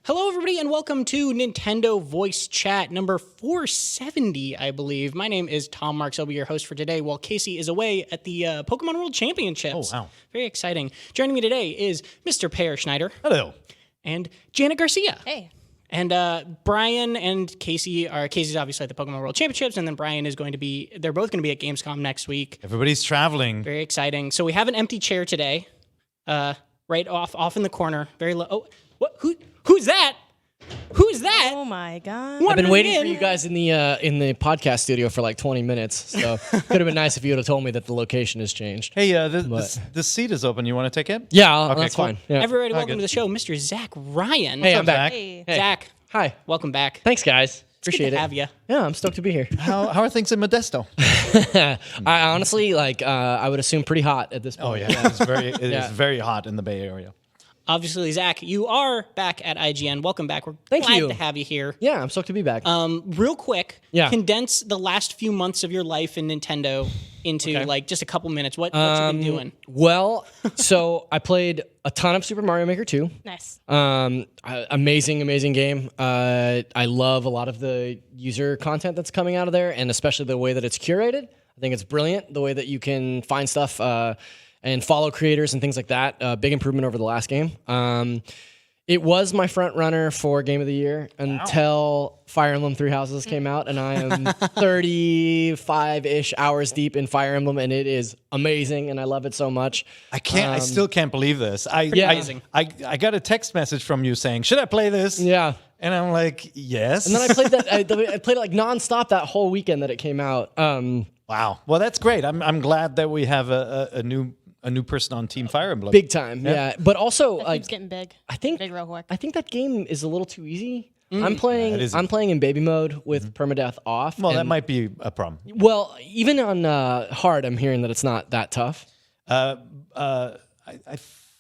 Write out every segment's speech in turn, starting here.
Hello, everybody, and welcome to Nintendo Voice Chat number 470, I believe. My name is Tom Marks. I'll be your host for today while Casey is away at the Pokemon World Championships. Oh, wow. Very exciting. Joining me today is Mr. Pear Schneider. Hello. And Janet Garcia. Hey. And Brian and Casey Casey's obviously at the Pokemon World Championships, and then Brian is they're both going to be at Gamescom next week. Everybody's traveling. Very exciting. So we have an empty chair today, right off in the corner. Very low. Oh, what? Who's that? Who's that? Oh my god! I've been waiting for you guys in the podcast studio for like 20 minutes. So could have been nice if you would have told me that the location has changed. Hey, this seat is open. You want to take it? Yeah, Okay, that's cool. fine. Yeah. Everybody, welcome good. to the show, Mr. Zach Ryan. Hey, I'm Zach? back. Hey. Hey. Zach, Hi. welcome back. Thanks, guys. Appreciate Good to it. have you. Yeah, I'm stoked to be here. How are things in Modesto? I honestly I would assume pretty hot at this point. Oh yeah, it is Yeah. very hot in the Bay Area. Obviously, Zach, you are back at IGN. Welcome back. We're Thank glad you. to have you here. Yeah, I'm stoked to be back. Real quick, Yeah. condense the last few months of your life in Nintendo into like just a couple minutes. What you been doing? Well, so I played a ton of Super Mario Maker 2. Nice. Amazing game. I love a lot of the user content that's coming out of there, and especially the way that it's curated. I think it's brilliant, the way that you can find stuff and follow creators and things like that. Big improvement over the last game. It was my front runner for Game of the Year until Fire Emblem Three Houses came out, and I am 35-ish hours deep in Fire Emblem, and it is amazing, and I love it so much. I still can't believe this. I got a text message from you saying, "Should I play this?" Yeah. And I'm like, "Yes." And then I played that. I played it like nonstop that whole weekend that it came out. Wow. Well, that's great. I'm glad that we have a new person on Team Fire Emblem. Big time, yeah. But also, That like, keeps getting big. I think Big real quick. I think that game is a little too easy. I'm playing in baby mode with permadeath off. Well, that might be a problem. Well, even on hard, I'm hearing that it's not that tough. I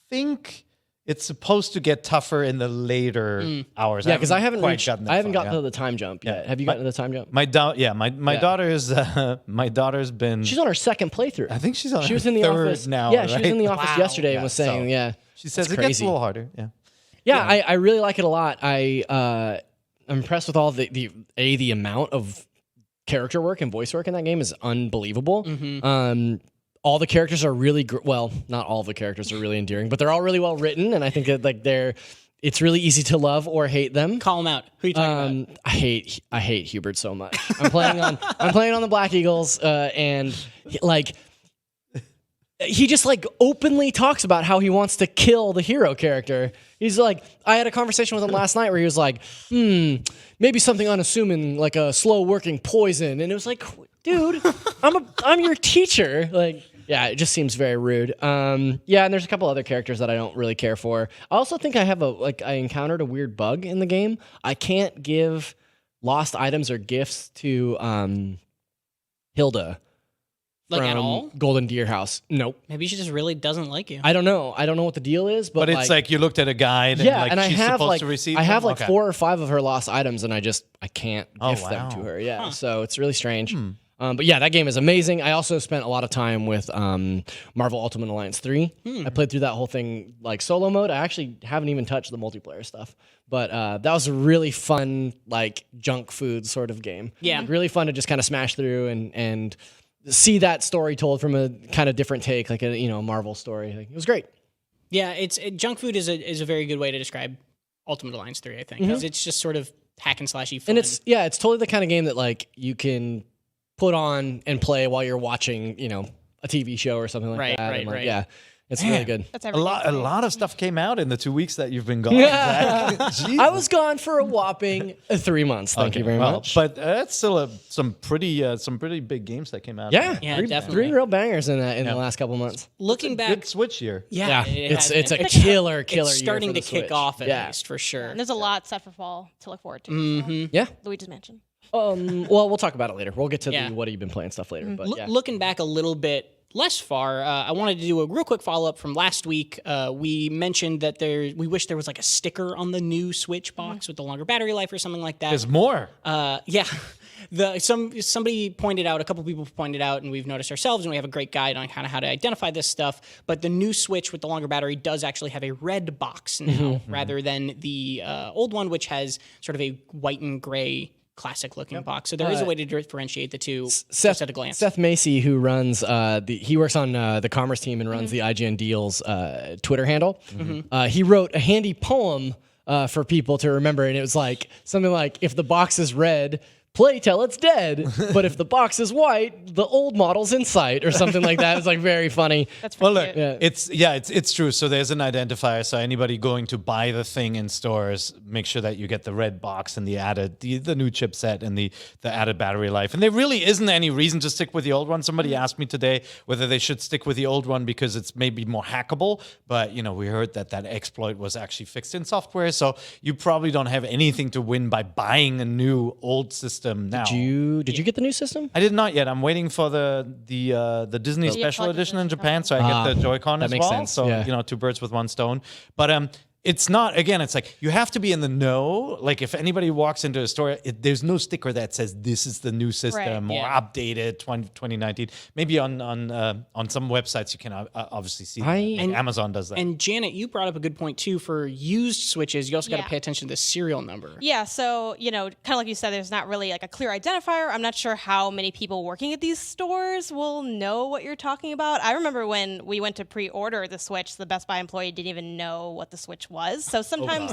think it's supposed to get tougher in the later hours. Yeah, because I haven't gotten gotten to the time jump yet. Have you gotten to the time jump? My daughter is my daughter's been. She's on her second playthrough. I think she's on. She was her in the third office now. Yeah, she was in the right? office yesterday and was saying, She says that's it gets crazy. a little harder. Yeah. Yeah, I really like it a lot. I'm impressed with all the amount of character work and voice work in that game is unbelievable. All the characters are really well, not all of the characters are really endearing, but they're all really well written, and I think that it's really easy to love or hate them. Call them out. Who are you talking about? I hate Hubert so much. I'm playing on the Black Eagles, and he just like openly talks about how he wants to kill the hero character. He's like, I had a conversation with him last night where he was like, maybe something unassuming like a slow working poison, and it was like, dude, I'm your teacher. Like, yeah, it just seems very rude. And there's a couple other characters that I don't really care for. I also think I encountered a weird bug in the game. I can't give lost items or gifts to Hilda. Like from at all? Golden Deer House. Nope. Maybe she just really doesn't like you. I don't know. I don't know what the deal is, but But it's like you looked at a guide. yeah, and, and I she's have supposed like to receive I have them? like Okay. 4 or 5 of her lost items, and I can't gift them wow. to her. Yeah, so it's really strange. But yeah, that game is amazing. I also spent a lot of time with Marvel Ultimate Alliance 3. I played through that whole thing like solo mode. I actually haven't even touched the multiplayer stuff. But that was a really fun, like junk food sort of game. Yeah. Like, really fun to just kind of smash through and see that story told from a kind of different take, like a Marvel story. Like, it was great. Yeah, junk food is a very good way to describe Ultimate Alliance 3, I think. 'Cause it's just sort of hack and slashy fun. And it's totally the kind of game that like you can put on and play while you're watching, a TV show or something like that. And, Right. Yeah, it's really good. That's A everything. lot of stuff came out in the 2 weeks that you've been gone. Zach. I was gone for a whopping 3 months. Thank you very much. But that's still some pretty big games that came out. Yeah, Yeah, three definitely. real bangers in the last couple months. Looking back, Good Switch year. yeah, it's has a been. killer It's year starting for to the kick Switch. off at Yeah. least for sure. And there's a lot set for fall to look forward to. So. Yeah. Luigi's Mansion. Well, we'll talk about it later. We'll get to Yeah. the what have you been playing stuff later. But yeah. Looking back a little bit less far, I wanted to do a real quick follow-up from last week. We mentioned that we wish there was like a sticker on the new Switch box with the longer battery life or something like that. There's more. Yeah. Somebody pointed out, a couple people pointed out, and we've noticed ourselves, and we have a great guide on kind of how to identify this stuff. But the new Switch with the longer battery does actually have a red box now, rather than the old one, which has sort of a white and gray classic looking box. So there is a way to differentiate the two just at a glance. Seth Macy, who runs he works on the commerce team and runs the IGN Deals Twitter handle. He wrote a handy poem for people to remember, and it was like something like, if the box is red, play till it's dead, but if the box is white, the old model's in sight, or something like that. It's like very funny. That's pretty Look, cute. it's true. So there's an identifier. So anybody going to buy the thing in stores, make sure that you get the red box and the added the new chipset and the added battery life. And there really isn't any reason to stick with the old one. Somebody asked me today whether they should stick with the old one because it's maybe more hackable. But we heard that exploit was actually fixed in software. So you probably don't have anything to win by buying a new old system now. Did you get the new system? I did not yet. I'm waiting for the Disney Special Edition in Japan, so I get the Joy-Con as makes well. sense. So Yeah. two birds with one stone. But it's not. Again, it's like you have to be in the know. Like if anybody walks into a store, there's no sticker that says this is the new system or updated 2019. Maybe on some websites you can obviously see. And Amazon does that. And Janet, you brought up a good point too. For used Switches, you also got to pay attention to the serial number. Yeah, so, kind of like you said, there's not really like a clear identifier. I'm not sure how many people working at these stores will know what you're talking about. I remember when we went to pre-order the Switch, the Best Buy employee didn't even know what the Switch was. So sometimes,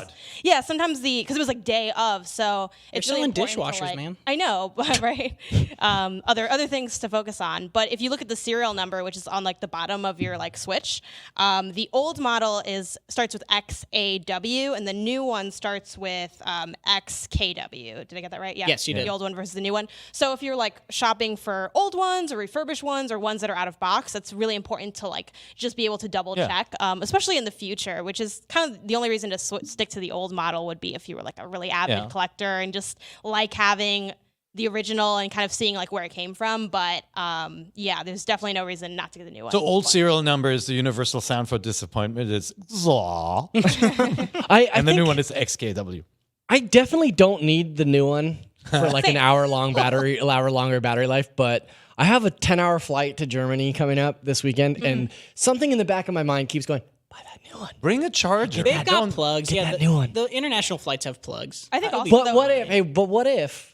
sometimes because it was like day of, so it's They're really still in important dishwashers, to, man. I know, but right. Other things to focus on. But if you look at the serial number, which is on like the bottom of your like Switch, the old model starts with XAW, and the new one starts with XKW. Did I get that right? Yeah. Yes, you did. The old one versus the new one. So if you're like shopping for old ones or refurbished ones or ones that are out of box, that's really important to like just be able to double check, especially in the future, which is kind of the only reason to stick to the old model would be if you were like a really avid collector and just like having the original and kind of seeing like where it came from. But there's definitely no reason not to get the new one. So old serial number is the universal sound for disappointment. It's zaw. And the new one is XKW. I definitely don't need the new one for like an hour-longer battery life, but I have a 10-hour flight to Germany coming up this weekend, and something in the back of my mind keeps going, buy that new one. Bring a charger. They've got plugs. Get that new one. The international flights have plugs. I think also, But what if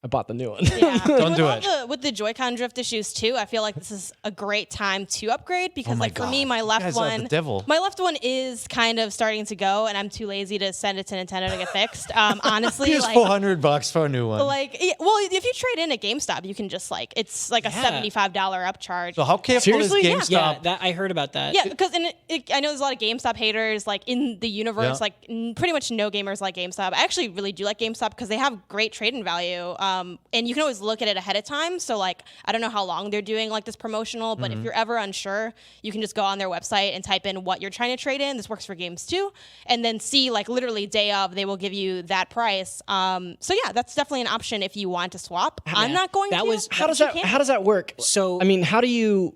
I bought the new one? Yeah. Don't do it. With the Joy-Con drift issues too, I feel like this is a great time to upgrade because my like for God. me, my You left guys are the devil. one is kind of starting to go, and I'm too lazy to send it to Nintendo to get fixed. Honestly, Here's like $400 for a new one. well, if you trade in at GameStop, you can just like it's like a $75 upcharge. So how careful Seriously? is GameStop? Yeah, that I heard about that. Yeah, because I know there's a lot of GameStop haters like in the universe. Yeah. Like pretty much no gamers like GameStop. I actually really do like GameStop because they have great trade-in value, and you can always look at it ahead of time. So like I don't know how long they're doing like this promotional, but if you're ever unsure, you can just go on their website and type in what you're trying to trade in. This works for games too, and then see like literally day of they will give you that price. So yeah, that's definitely an option if you want to swap. I'm not going to. How does that work? So I mean, how do you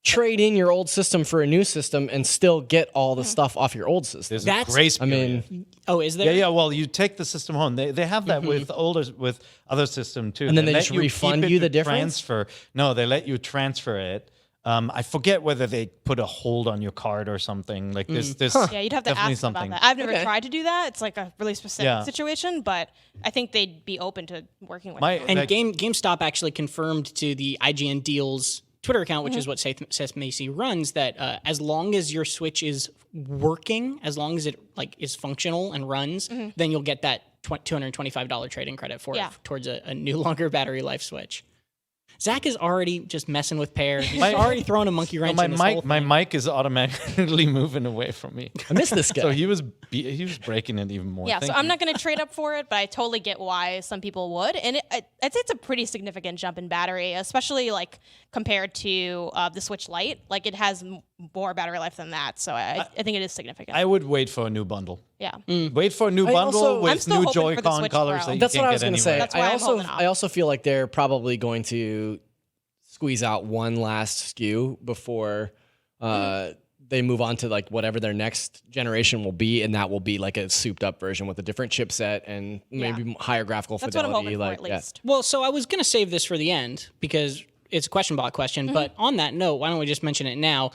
trade in your old system for a new system and still get all the stuff off your old system? There's a grace period. Oh, is there? Yeah. Well, you take the system home. They have that with other system too. And then they let just you refund keep it you the to difference? Transfer. No, they let you transfer it. I forget whether they put a hold on your card or something. Like there's Yeah, you'd have to definitely ask something. about that. I've never Okay. tried to do that. It's like a really specific situation, but I think they'd be open to working with you. And GameStop actually confirmed to the IGN Deals Twitter account, which is what Seth Macy runs, that as long as your Switch is working, as long as it like is functional and runs, then you'll get that $225 trade-in credit for it towards a new longer battery life Switch. Zach is already just messing with Pear. He's already throwing a monkey wrench in this whole thing. My mic is automatically moving away from me. I miss this guy. So he was breaking it even more. Yeah, so Thank I'm you. not going to trade up for it, but I totally get why some people would. And I'd say it's a pretty significant jump in battery, especially like compared to the Switch Lite. Like it has more battery life than that. So I think it is significant. I would wait for a new bundle. Yeah. Wait for a new bundle also- I'm with still new hoping for the Joy-Con Switch colors Pro. that you That's can't what I was get going to anywhere. say. That's why I'm holding off. I also feel like they're probably going to squeeze out one last SKU before they move on to like whatever their next generation will be, and that will be like a souped up version with a different chipset and maybe higher graphical That's fidelity. what I'm hoping like, for, at least. Well, so I was going to save this for the end because it's a question bot question. But on that note, why don't we just mention it now?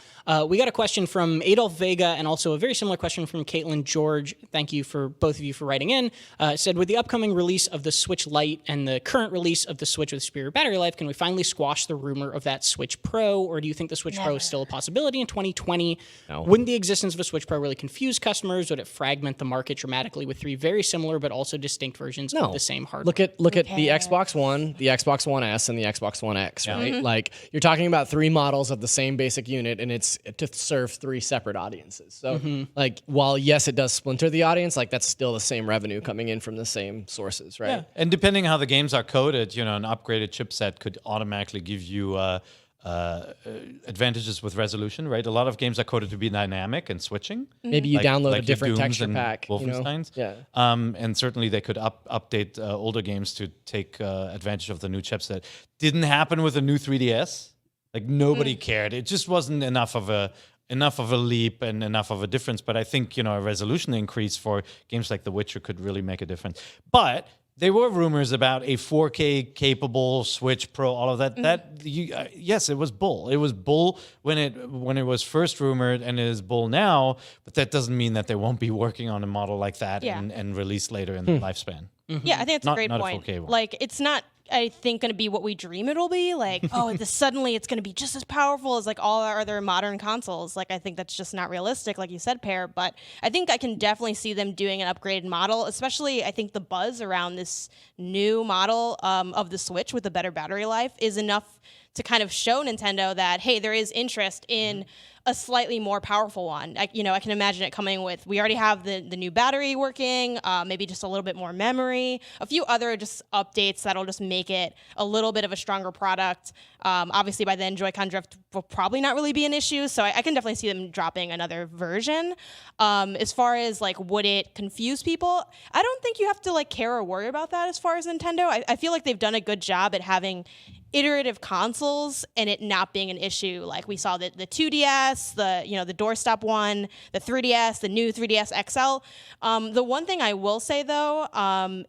We got a question from Adolf Vega and also a very similar question from Caitlin George. Thank you for both of you for writing in. Said, with the upcoming release of the Switch Lite and the current release of the Switch with superior battery life, can we finally squash the rumor of that Switch Pro? Or do you think the Switch Pro is still a possibility in 2020? No. Wouldn't the existence of a Switch Pro really confuse customers? Would it fragment the market dramatically with 3 very similar but also distinct versions of the same hardware? Look at the Xbox One, the Xbox One S, and the Xbox One X, right? Like, you're talking about 3 models of the same basic unit, and it's to serve 3 separate audiences. So, like, while yes, it does splinter the audience, like that's still the same revenue coming in from the same sources, right? Yeah. And depending how the games are coded, an upgraded chipset could automatically give you advantages with resolution, right? A lot of games are coded to be dynamic and switching. Maybe you download a your different Dooms texture and pack. Wolfensteins. Yeah. And certainly they could update older games to take advantage of the new chipset. Didn't happen with the new 3DS. Like nobody cared. It just wasn't enough of a leap and enough of a difference. But I think a resolution increase for games like The Witcher could really make a difference. But there were rumors about a 4K capable Switch Pro, all of that. Yes, it was bull. It was bull when it was first rumored, and it is bull now. But that doesn't mean that they won't be working on a model like that and release later in the lifespan. Yeah, I think it's a great not point. A 4K one. Like, it's not, I think, going to be what we dream it'll be. Like, suddenly it's going to be just as powerful as like all our other modern consoles. Like, I think that's just not realistic, like you said, Pear. But I think I can definitely see them doing an upgraded model, especially I think the buzz around this new model of the Switch with the better battery life is enough to kind of show Nintendo that, hey, there is interest in a slightly more powerful one. I can imagine it coming with, we already have the new battery working, maybe just a little bit more memory, a few other just updates that'll just make it a little bit of a stronger product. Obviously, by then, Joy-Con drift will probably not really be an issue, so I can definitely see them dropping another version. As far as, like, would it confuse people? I don't think you have to, like, care or worry about that as far as Nintendo. I feel like they've done a good job at having iterative consoles and it not being an issue. Like we saw the 2DS, the doorstop one, the 3DS, the new 3DS XL. The one thing I will say though,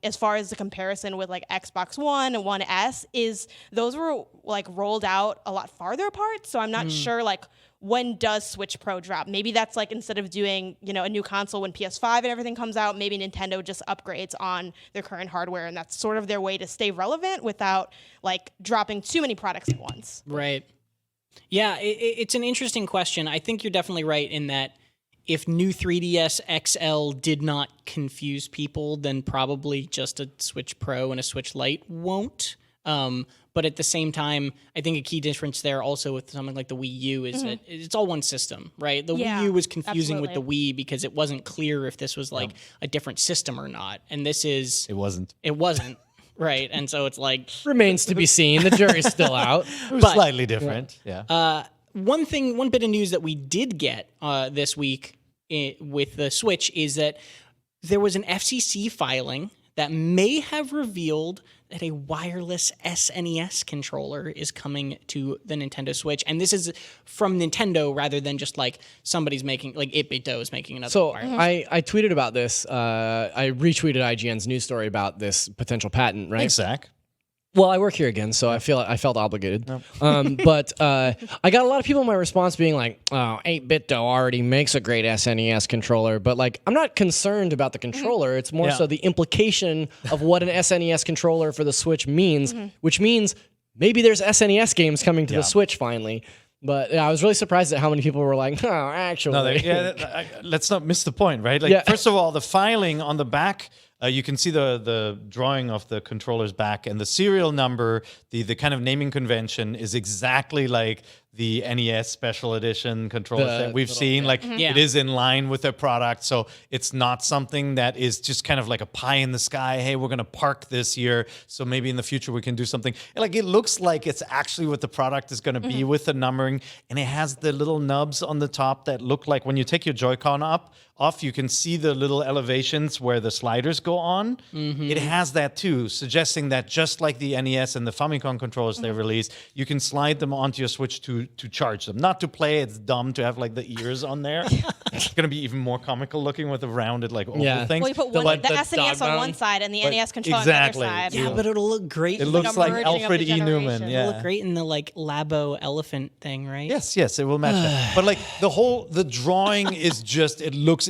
as far as the comparison with like Xbox One and One S, is those were like rolled out a lot farther apart. So I'm not sure like when does Switch Pro drop? Maybe that's like instead of doing, a new console when PS5 and everything comes out, maybe Nintendo just upgrades on their current hardware, and that's sort of their way to stay relevant without like dropping too many products at once. Right. Yeah, it's an interesting question. I think you're definitely right in that if new 3DS XL did not confuse people, then probably just a Switch Pro and a Switch Lite won't. But at the same time, I think a key difference there also with something like the Wii U is that it's all one system, right? The Wii U was confusing with the Wii because it wasn't clear if this was like a different system or not. And this is... It wasn't. It wasn't, right? And so it's like... Remains to be seen. The jury's still out. It was slightly different, One bit of news that we did get this week with the Switch is that there was an FCC filing that may have revealed that a wireless SNES controller is coming to the Nintendo Switch. And this is from Nintendo rather than just like somebody's making, like 8BitDo is making another wireless. I tweeted about this. I retweeted IGN's news story about this potential patent, right? Thanks, Zach. Well, I work here again, so I felt obligated. But I got a lot of people in my response being like, "Oh, 8BitDo already makes a great SNES controller," but like, I'm not concerned about the controller. It's more so the implication of what an SNES controller for the Switch means, which means maybe there's SNES games coming to the Switch finally. But I was really surprised at how many people were like, "Oh, actually." Let's not miss the point, right? Like, first of all, the filing on the back. You can see the drawing of the controller's back, and the serial number, the kind of naming convention is exactly like the NES Special Edition controllers that we've seen. Like, it is in line with their product, so it's not something that is just kind of like a pie in the sky. Hey, we're going to park this year, so maybe in the future we can do something. Like, it looks like it's actually what the product is going to be with the numbering, and it has the little nubs on the top that look like when you take your Joy-Con off, you can see the little elevations where the sliders go on. It has that too, suggesting that just like the NES and the Famicom controllers they released, you can slide them onto your Switch to to charge them, not to play. It's dumb to have like the ears on there. It's gonna be even more comical looking with the rounded like oval things. Well, you put the SNES on one side and the NES controller exactly. on the other side. Yeah, but it'll look great. It looks like merging of Alfred the E. Newman. generation. Yeah. It'll look great in the like Labo elephant thing, right? Yes, it will match that. But like the drawing is just, it looks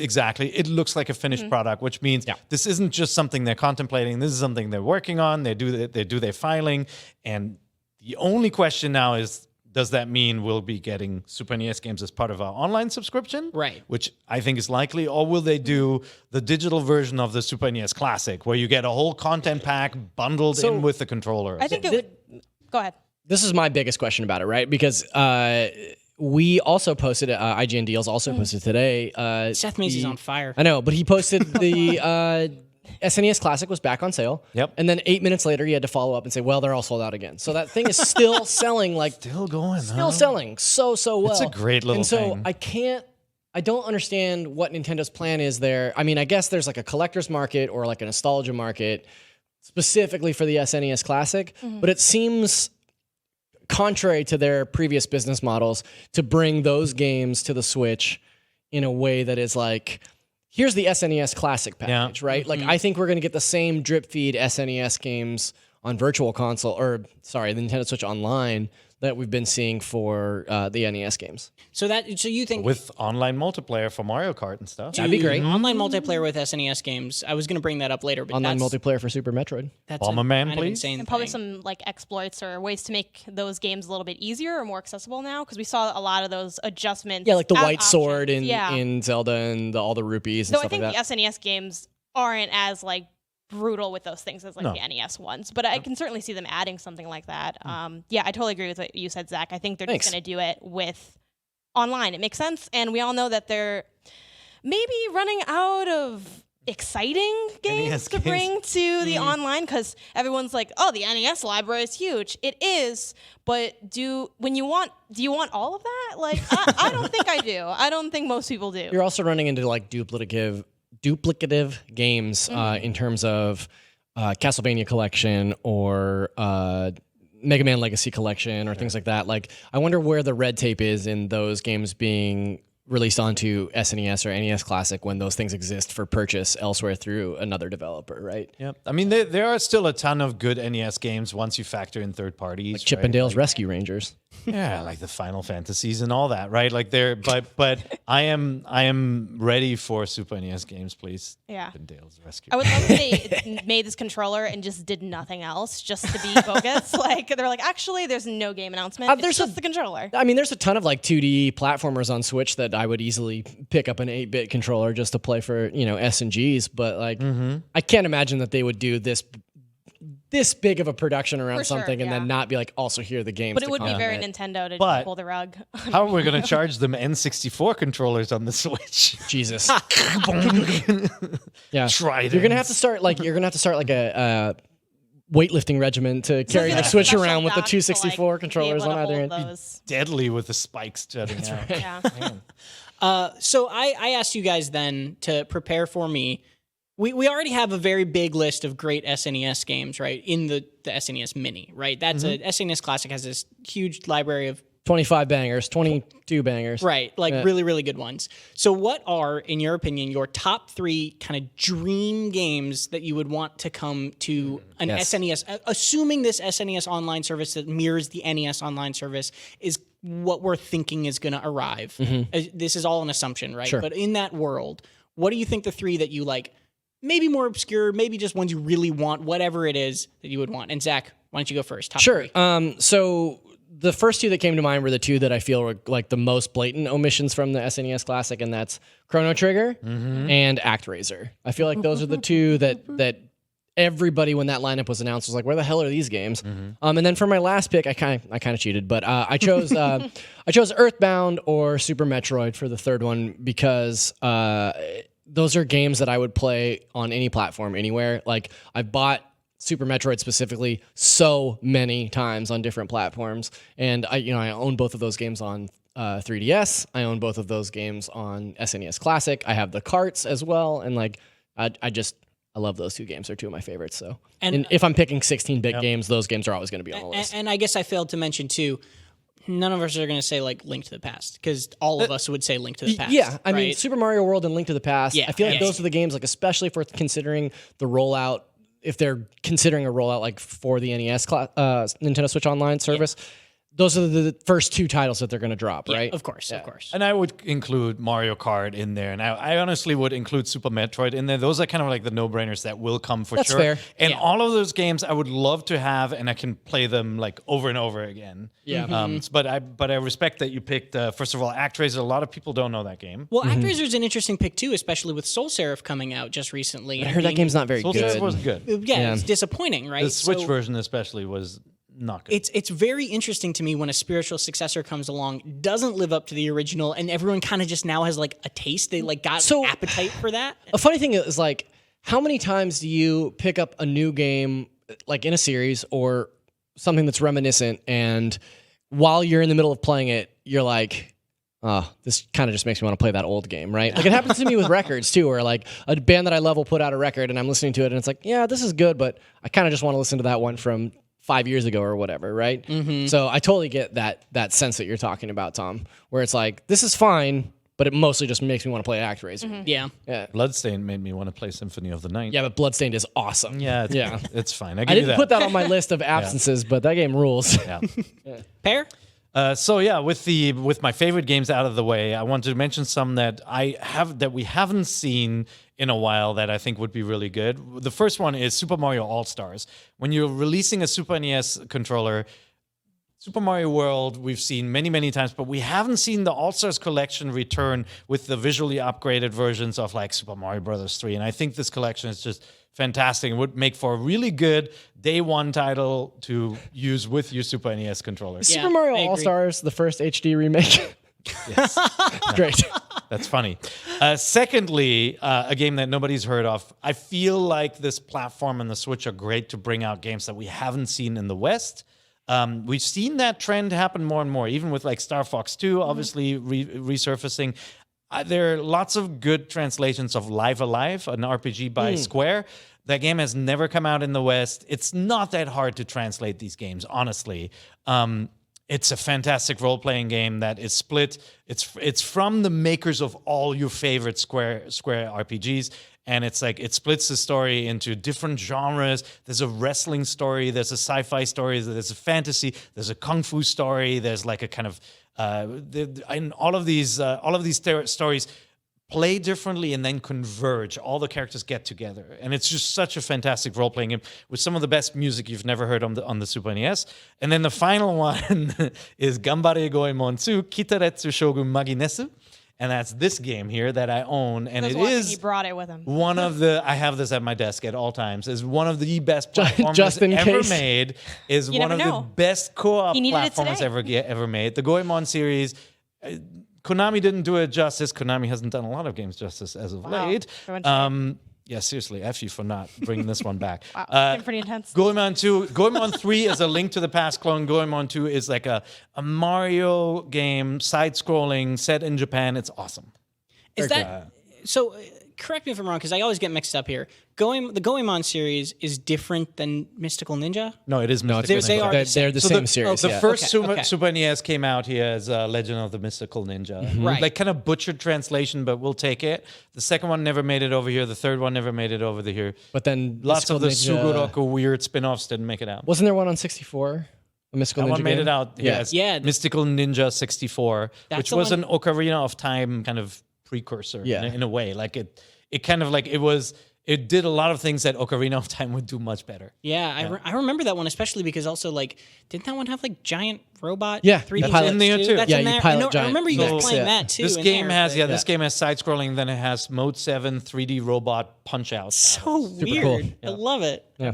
like a finished product, which means this isn't just something they're contemplating. This is something they're working on. They do their filing. And the only question now is, does that mean we'll be getting Super NES games as part of our online subscription? Right. Which I think is likely. Or will they do the digital version of the Super NES Classic, where you get a whole content pack bundled in with the controller? I think it would. Go ahead. This is my biggest question about it, right? Because we also posted, IGN Deals also posted today. Seth Macy's on fire. I know, but he posted the SNES Classic was back on sale. Yep. And then 8 minutes later, he had to follow up and say, well, they're all sold out again. So that thing is still selling like... Still going, Still selling so well. It's a great little And so thing. I don't understand what Nintendo's plan is there. I mean, I guess there's like a collector's market or like a nostalgia market specifically for the SNES Classic, but it seems contrary to their previous business models to bring those games to the Switch in a way that is like, here's the SNES Classic package, right? Like, I think we're going to get the same drip feed SNES games on Virtual Console, the Nintendo Switch Online that we've been seeing for the NES games. So you think with online multiplayer for Mario Kart and stuff. That'd be great. Online multiplayer with SNES games. I was going to bring that up later, but Online that's, multiplayer for Super Metroid. that's Bomberman, kind of please. insane And probably thing. some like exploits or ways to make those games a little bit easier or more accessible now, because we saw a lot of those adjustments. Yeah, like the as white sword options. in Zelda and all the rupees and Though I stuff think like that. the SNES games aren't as like brutal with those things as like the NES ones, but I can certainly see them adding something like that. Yeah, I totally agree with what you said, Zach. I think they're just going to do it with online. It makes sense, and we all know that they're maybe running out of exciting games to bring to the online, because everyone's like, oh, the NES library is huge. It is, but do you want all of that? Like, I don't think I do. I don't think most people do. You're also running into like duplicative games in terms of Castlevania Collection or Mega Man Legacy Collection or things like that. Like, I wonder where the red tape is in those games being released onto SNES or NES Classic when those things exist for purchase elsewhere through another developer, right? Yep. I mean, there are still a ton of good NES games once you factor in third parties. Like Chip and Dale's Rescue Rangers. Yeah, like the Final Fantasies and all that, right? Like but I am ready for Super NES games, please. Yeah. Chip and Dale's Rescue. I would love if they made this controller and just did nothing else just to be bogus. Like, they're like, actually, there's no game announcement. It's just the controller. I mean, there's a ton of like 2D platformers on Switch that I would easily pick up an 8-bit controller just to play for, S and Gs. But like, I can't imagine that they would do this big of a production around For sure, something and yeah. then not be like, also here are the games. But it to would be very complement. Nintendo to But- pull the rug. How are we going to charge them N64 controllers on the Switch? Jesus. Yeah. Tridents. You're gonna have to start like a weightlifting regimen to carry Be the like Switch special around with the docks to, 264 like, be controllers able on to either hold end. those. Deadly with the spikes jutting out. Yeah. So I asked you guys then to prepare for me. We already have a very big list of great SNES games, right? In the SNES Mini, right? That's a SNES Classic has this huge library of 25 bangers, 22 bangers. right, like really, really good ones. So what are, in your opinion, your top 3 kind of dream games that you would want to come to an SNES, assuming this SNES online service that mirrors the NES online service is what we're thinking is going to arrive. This is all an assumption, right? Sure. But in that world, what do you think the 3 that you like, maybe more obscure, maybe just ones you really want, whatever it is that you would want? And Zach, why don't you go first? Top Sure. 3. So the first 2 that came to mind were the 2 that I feel were like the most blatant omissions from the SNES Classic, and that's Chrono Trigger and ActRaiser. I feel like those are the 2 that everybody, when that lineup was announced, was like, "Where the hell are these games?" And then for my last pick, I kind of cheated, but I chose Earthbound or Super Metroid for the third one because those are games that I would play on any platform, anywhere. Like, I bought Super Metroid specifically so many times on different platforms, and I own both of those games on 3DS. I own both of those games on SNES Classic. I have the carts as well, and like I love those 2 games. They're 2 of my favorites. So, and if I'm picking 16-bit games, those games are always going to be on the list. And I guess I failed to mention too, none of us are going to say like Link to the Past because all of us would say Link to the Past. Yeah, I mean, right? Super Mario World and Link to the Past. Yeah, I feel like yeah. those are the games, like especially if we're considering the rollout, if they're considering a rollout like for the NES Nintendo Switch Online service. Those are the first two titles that they're going to drop, right? Of course, of course. And I would include Mario Kart in there, and I honestly would include Super Metroid in there. Those are kind of like the no-brainers that will come for That's sure. fair. And all of those games I would love to have, and I can play them like over and over again. Yeah. But I respect that you picked. First of all, ActRaiser. A lot of people don't know that game. Well, ActRaiser's an interesting pick too, especially with Soul Seraph coming out just recently. I heard that game's not very Soul good. Silver was good. Yeah, it's disappointing, right? The Switch So version especially was not good. It's very interesting to me when a spiritual successor comes along, doesn't live up to the original, and everyone kind of just now has like a taste. They like got So- appetite for that. A funny thing is like, how many times do you pick up a new game like in a series or something that's reminiscent, and while you're in the middle of playing it, you're like, oh, this kind of just makes me want to play that old game, right? Like it happens to me with records too, where like a band that I love will put out a record and I'm listening to it and it's like, yeah, this is good, but I kind of just want to listen to that one from 5 years ago or whatever, right? So I totally get that sense that you're talking about, Tom, where it's like, this is fine, but it mostly just makes me want to play ActRaiser. Yeah. Bloodstained made me want to play Symphony of the Night. Yeah, but Bloodstained is awesome. Yeah, Yeah. it's fine. I I give you didn't that. put that on my list of absences, but that game rules. Yeah. Pear? So yeah, with my favorite games out of the way, I want to mention some that we haven't seen in a while that I think would be really good. The first one is Super Mario All-Stars. When you're releasing a Super NES controller, Super Mario World we've seen many times, but we haven't seen the All-Stars collection return with the visually upgraded versions of like Super Mario Brothers 3. And I think this collection is just fantastic. It would make for a really good day one title to use with your Super NES controller. Super I Mario agree. All-Stars, the first HD remake. Yes. Great. That's funny. Secondly, a game that nobody's heard of. I feel like this platform and the Switch are great to bring out games that we haven't seen in the West. We've seen that trend happen more and more, even with like Star Fox 2, obviously resurfacing. There are lots of good translations of Live Alive, an RPG by Square. That game has never come out in the West. It's not that hard to translate these games, honestly. It's a fantastic role-playing game that is split. It's from the makers of all your favorite Square RPGs, and it's like it splits the story into different genres. There's a wrestling story, there's a sci-fi story, there's a fantasy, there's a kung fu story. There's like a kind of and all of these stories play differently and then converge. All the characters get together, and it's just such a fantastic role-playing game with some of the best music you've never heard on the Super NES. And then the final one is Gambare Goemon 2 Kitaretsu Shogun Maginesu, and that's this game here that I own, and it He is brought it with him. one of the. I have this at my desk at all times. Is one of the best platformers just in ever case. made. Is You one of never the know. best co-op He needed it platformers today. ever made. The Goemon series. Konami didn't do it justice. Konami hasn't done a lot of games justice as of Wow. late. Everyone's Yeah, seriously, F you for not bringing this one back. Wow, getting pretty intense. Goemon 2, Goemon 3 is a Link to the Past clone. Goemon 2 is like a Mario game, side-scrolling, set in Japan. It's awesome. Is that so? Correct me if I'm wrong, because I always get mixed up here. The Goemon series is different than Mystical Ninja. No, it is. No, it's Mystical They Ninja. are they're the So same series. The yeah. first Okay. Super NES came out here as Legend of the Mystical Ninja. Right. Like kind of butchered translation, but we'll take it. The second one never made it over here. The third one never made it over here. But then Lots of the Mystical Ninja- Sugoroku weird spin-offs didn't make it out. Wasn't there one on 64? A Mystical That Ninja one made game? it out. Yes. Yeah. Mystical Ninja 64, That's which the was one- an Ocarina of Time kind of precursor Yeah. in a way. Like it kind of like it did a lot of things that Ocarina of Time would do much better. Yeah, I remember that one, especially because also like didn't that one have like giant robot? Yeah, 3D you pilot- in there too. That's Yeah, in you there. pilot I giant remember you guys mechs, playing yeah. that too. This in game there, has but- this game has side scrolling, then it has mode 7 3D robot punch outs. so weird. cool. I love it. Yeah.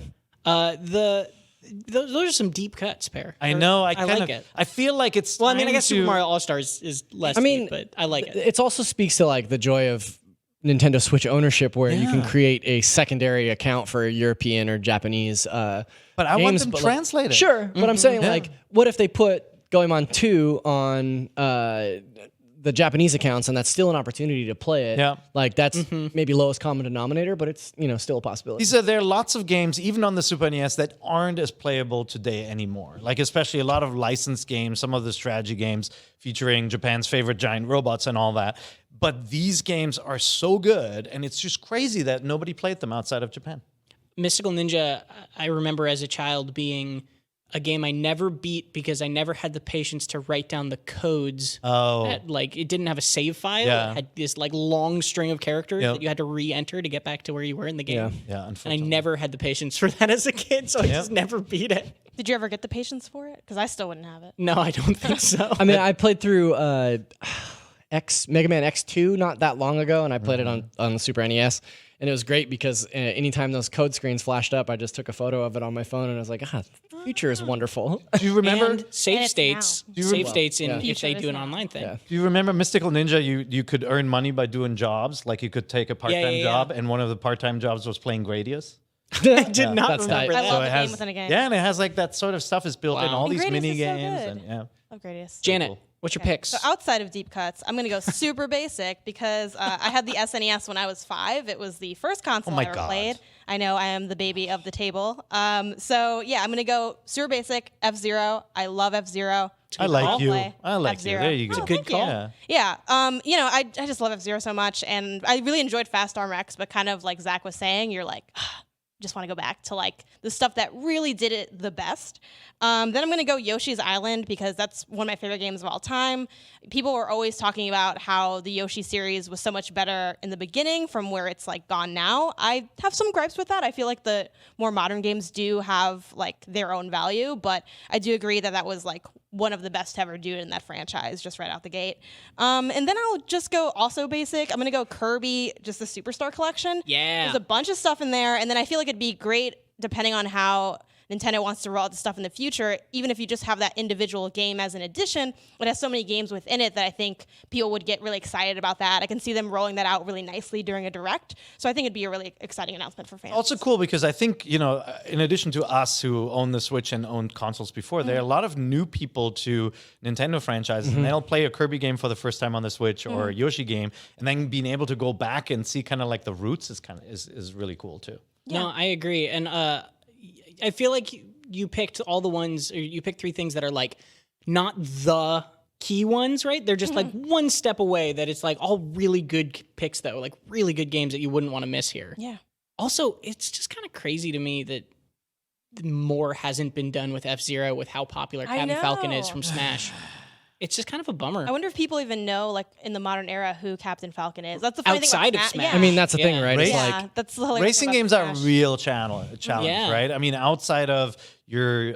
Those are some deep cuts, Pear. I know. I kind like of. it. I feel like it's. Well, I mean, I time guess Super to- Mario All Stars is less. I mean, deep, but I like it. It also speaks to like the joy of Nintendo Switch ownership, where you can create a secondary account for European or Japanese. But I want games, them but, like, translated. Sure, but I'm saying like, what if they put Goemon 2 on the the Japanese accounts, and that's still an opportunity to play it. Yeah. Like that's maybe lowest common denominator, but it's still a possibility. There are lots of games, even on the Super NES, that aren't as playable today anymore. Like especially a lot of licensed games, some of the strategy games featuring Japan's favorite giant robots and all that. But these games are so good, and it's just crazy that nobody played them outside of Japan. Mystical Ninja, I remember as a child being a game I never beat because I never had the patience to write down the codes. That, like, it didn't have a save file. Yeah. It had this like long string of characters Yep. that you had to re-enter to get back to where you were in the game. Yeah, And I unfortunately. never had the patience for that as a kid, so I just never beat it. Did you ever get the patience for it? Because I still wouldn't have it. No, I don't think so. I mean, I played through Mega Man X2 not that long ago, and I played it on the Super NES, and it was great because anytime those code screens flashed up, I just took a photo of it on my phone, and I was like, the future is wonderful. Do you remember? And save it's states. now. Save states in if Future they is do an now. online thing. Yeah. Do you remember Mystical Ninja? You could earn money by doing jobs. Like you could take a part-time job, and one of the part-time jobs was playing Gradius. I did not That's remember tight. I that. love it a has, game within a game. Yeah, and it has like that sort of stuff is built in Wow. all And these Gradius mini is so games, good. and yeah. Love Gradius. Janet, what's your picks? So outside of deep cuts, I'm gonna go super basic because I had the SNES when I was 5. It was the first console my I ever God. played. I know I am the baby of the table. So yeah, I'm gonna go super basic. F-Zero. I love F-Zero. I like I'll you. play I like you. F-Zero. There you go. Oh, good thank you. call. Yeah. Yeah. I just love F-Zero so much, and I really enjoyed Fast Arm X. But kind of like Zach was saying, you're like, just want to go back to like the stuff that really did it the best. Then I'm going to go Yoshi's Island because that's one of my favorite games of all time. People were always talking about how the Yoshi series was so much better in the beginning from where it's like gone now. I have some gripes with that. I feel like the more modern games do have like their own value, but I do agree that that was like one of the best to ever do it in that franchise just right out the gate. And then I'll just go also basic. I'm going to go Kirby, just the Superstar Collection. Yeah. There's a bunch of stuff in there, and then I feel like it'd be great depending on how Nintendo wants to roll out the stuff in the future. Even if you just have that individual game as an addition, it has so many games within it that I think people would get really excited about that. I can see them rolling that out really nicely during a direct. So I think it'd be a really exciting announcement for fans. Also cool because I think, in addition to us who own the Switch and owned consoles before, there are a lot of new people to Nintendo franchises, and they'll play a Kirby game for the first time on the Switch or a Yoshi game, and then being able to go back and see kind of like the roots is really cool too. No, I agree. And I feel like you picked all the ones, or you picked 3 things that are like not the key ones, right? They're just like one step away that it's like all really good picks though, like really good games that you wouldn't want to miss here. Yeah. Also, it's just kind of crazy to me that more hasn't been done with F-Zero with how popular I Captain Falcon is know. from Smash. It's just kind of a bummer. I wonder if people even know, like, in the modern era, who Captain Falcon is. That's the funny Outside thing of about Smash. Yeah. I mean, that's the thing, Yeah. right? It's yeah, like that's the hilarious Racing thing games about are a Smash. real challenge, Yeah. right? I mean, outside of your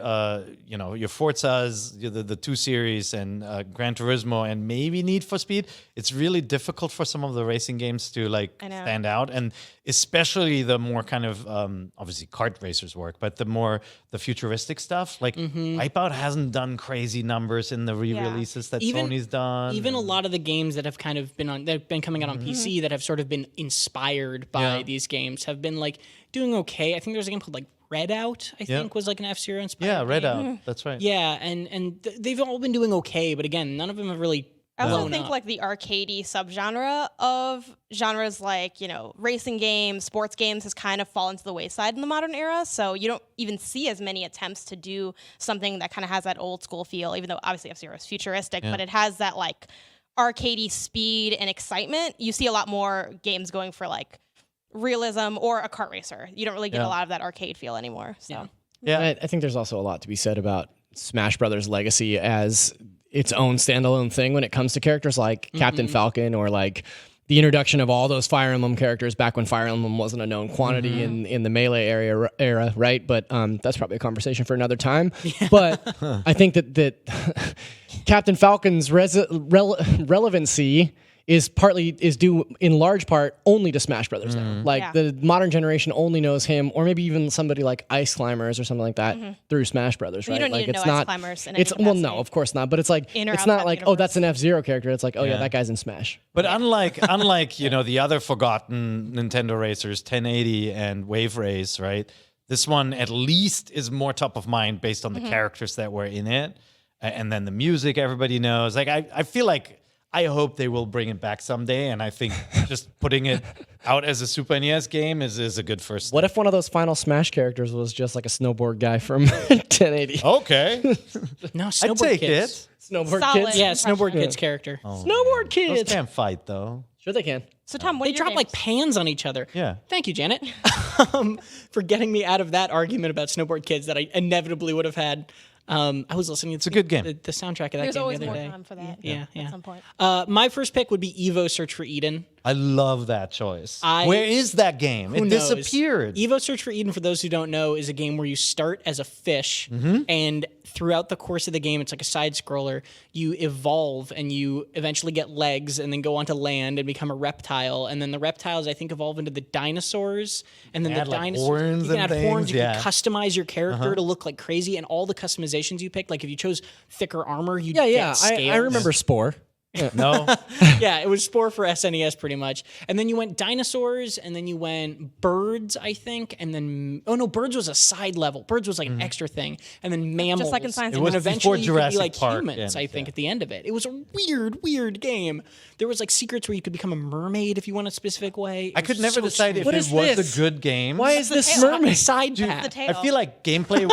Forzas, the 2 series, and Gran Turismo, and maybe Need for Speed, it's really difficult for some of the racing games to like I know. stand out, and especially the more kind of obviously kart racers work, but the futuristic stuff, like Wipeout hasn't done crazy numbers in the re-releases that Sony's done. Even a lot of the games that have kind of been coming out on PC that have sort of been inspired by these games have been like doing okay. I think there's a game called like Redout, I think was like an F-Zero inspired yeah, game. Redout, that's right. Yeah, and they've all been doing okay, but again, none of them have really I also blown think up. like the arcadey subgenre of genres like, racing games, sports games has kind of fallen to the wayside in the modern era. So you don't even see as many attempts to do something that kind of has that old school feel, even though obviously F-Zero is futuristic, but it has that like arcadey speed and excitement. You see a lot more games going for like realism or a kart racer. You don't really get a lot of that arcade feel anymore. So Yeah. I think there's also a lot to be said about Smash Brothers' legacy as its own standalone thing when it comes to characters like Captain Falcon or like the introduction of all those Fire Emblem characters back when Fire Emblem wasn't a known quantity in the Melee era, right? But that's probably a conversation for another time. But I think that Captain Falcon's relevancy is due in large part only to Smash Brothers now. Like the modern generation only knows him, or maybe even somebody like Ice Climbers or something like that through Smash Brothers, you right? don't like need to it's know Ice not Climbers in any it's well, no, capacity. of course not. But it's like In or it's outside not the like universe. that's an F-Zero character. It's like that guy's in Smash. But unlike the other forgotten Nintendo racers, 1080 and Wave Race, right? This one at least is more top of mind based on the characters that were in it, and then the music everybody knows. Like I feel like I hope they will bring it back someday, and I think just putting it out as a Super NES game is a good first step. What if one of those final Smash characters was just like a snowboard guy from 1080? Okay. No, I'd Snowboard take Kids. it. Snowboard Solid. kids? Yeah, Snowboard Kids character. Snowboard Those kids. can't fight, though. Sure they can. So Tom, what They are your drop like games? pans on each other. Yeah. Thank you, Janet, for getting me out of that argument about Snowboard Kids that I inevitably would have had. I was listening to a good game. the soundtrack of that There's game always the other more day. time for that. Yeah. At some point. My first pick would be Evo Search for Eden. I love that choice. I- Where is that game? Who It knows? disappeared. Evo Search for Eden, for those who don't know, is a game where you start as a fish, and throughout the course of the game, it's like a side scroller. You evolve, and you eventually get legs, and then go onto land and become a reptile. And then the reptiles, I think, evolve into the dinosaurs. And then Add, the like, dinosaurs, horns you can and add horns. things, You yeah. can customize your character to look like crazy, and all the customizations you pick. Like if you chose thicker armor, you Yeah, get yeah. scales. I remember Spore. No. Yeah, it was Spore for SNES pretty much. And then you went dinosaurs, and then you went birds, I think, and then birds was a side level. Birds was like an extra thing, and then mammals. Just like in Science and It then was eventually before you could be Jurassic like Park humans. I and- think yeah. at the end of it, it was a weird game. There was like secrets where you could become a mermaid if you went a specific way. It I could was never so decide if strange. it is was this? a good game. Why is this tail. mermaid? Side The path. tail. I feel like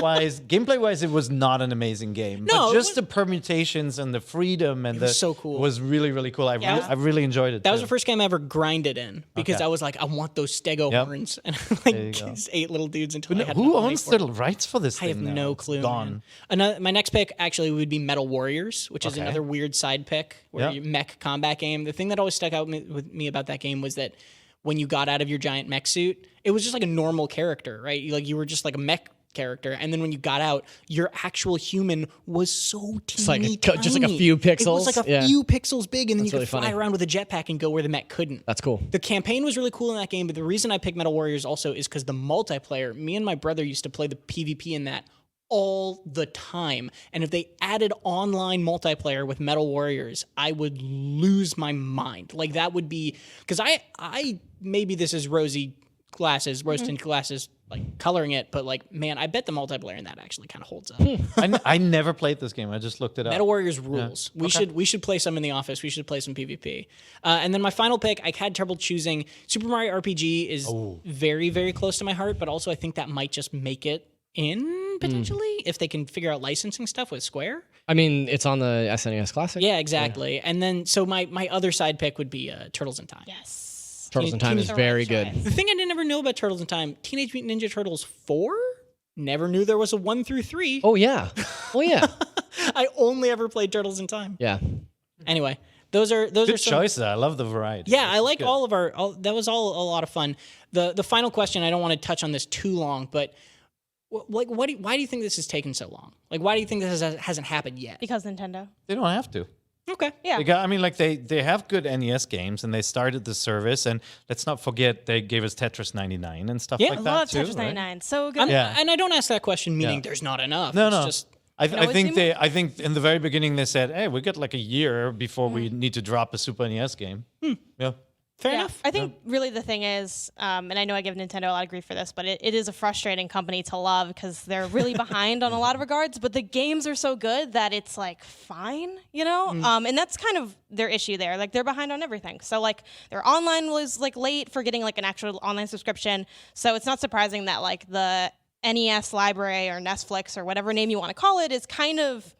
gameplay-wise, it was not an amazing game. No, but it just was- the permutations and the freedom and was so cool. was really, really cool. I really enjoyed it. That was too. the first game I ever grinded in because Okay. I was like, I want those stego Yep. horns, and I you like go. just ate little dudes until I had Who enough money owns for it. the rights for this I thing have now? no It's clue. gone. Man. My next pick actually would be Metal Warriors, which is Okay. another weird side pick where Yep. you mech combat game. The thing that always stuck out with me about that game was that when you got out of your giant mech suit, it was just like a normal character, right? You were just like a mech character, and then when you got out, your actual human was so teeny like just like a tiny. few It pixels? was like a Yeah. few pixels big, and then That's you really could fly funny. around with a jetpack and go where the mech couldn't. That's cool. The campaign was really cool in that game, but the reason I picked Metal Warriors also is because the multiplayer, me and my brother used to play the PvP in that all the time. And if they added online multiplayer with Metal Warriors, I would lose my mind. Like that would be, because I maybe this is rosy glasses, rose-tinted glasses, like coloring it, but like, man, I bet the multiplayer in that actually kind of holds up. I never played this game. I just looked it up. Metal Warriors rules. We should play some in the office. We should play some PvP. And then my final pick, I had trouble choosing. Super Mario RPG is very, very close to my heart, but also I think that might just make it in potentially if they can figure out licensing stuff with Square. I mean, it's on the SNES Classic. Yeah, exactly. And then so my other side pick would be Turtles in Time. Yes. Turtles in Time is The very right good. choice. The thing I didn't ever know about Turtles in Time, Teenage Mutant Ninja Turtles 4? Never knew there was a 1 through 3. Oh yeah. Oh yeah. I only ever played Turtles in Time. Yeah. Anyway, those are Good some choices. I love the variety. Yeah, I like Good. all of our. That was all a lot of fun. The final question. I don't want to touch on this too long, but why do you think this has taken so long? Like, why do you think this hasn't happened yet? Because Nintendo. They don't have to. Okay. Yeah. They have good NES games, and they started the service. And let's not forget they gave us Tetris 99 and stuff Yeah, like I that Love too. Tetris right? 99. So good. Yeah. And I don't ask that question meaning Yeah. there's not enough. No, It's no. just I always think do I think in the very beginning they said, "Hey, we got like a year before we need to drop a Super NES game." Yeah. fair Yeah, enough. I think really the thing is, and I know I give Nintendo a lot of grief for this, but it is a frustrating company to love because they're really behind on a lot of regards. But the games are so good that it's like fine, you know. And that's kind of their issue there. Like they're behind on everything. So like their online was like late for getting like an actual online subscription. So it's not surprising that like the NES library or Netflix or whatever name you want to call it is kind of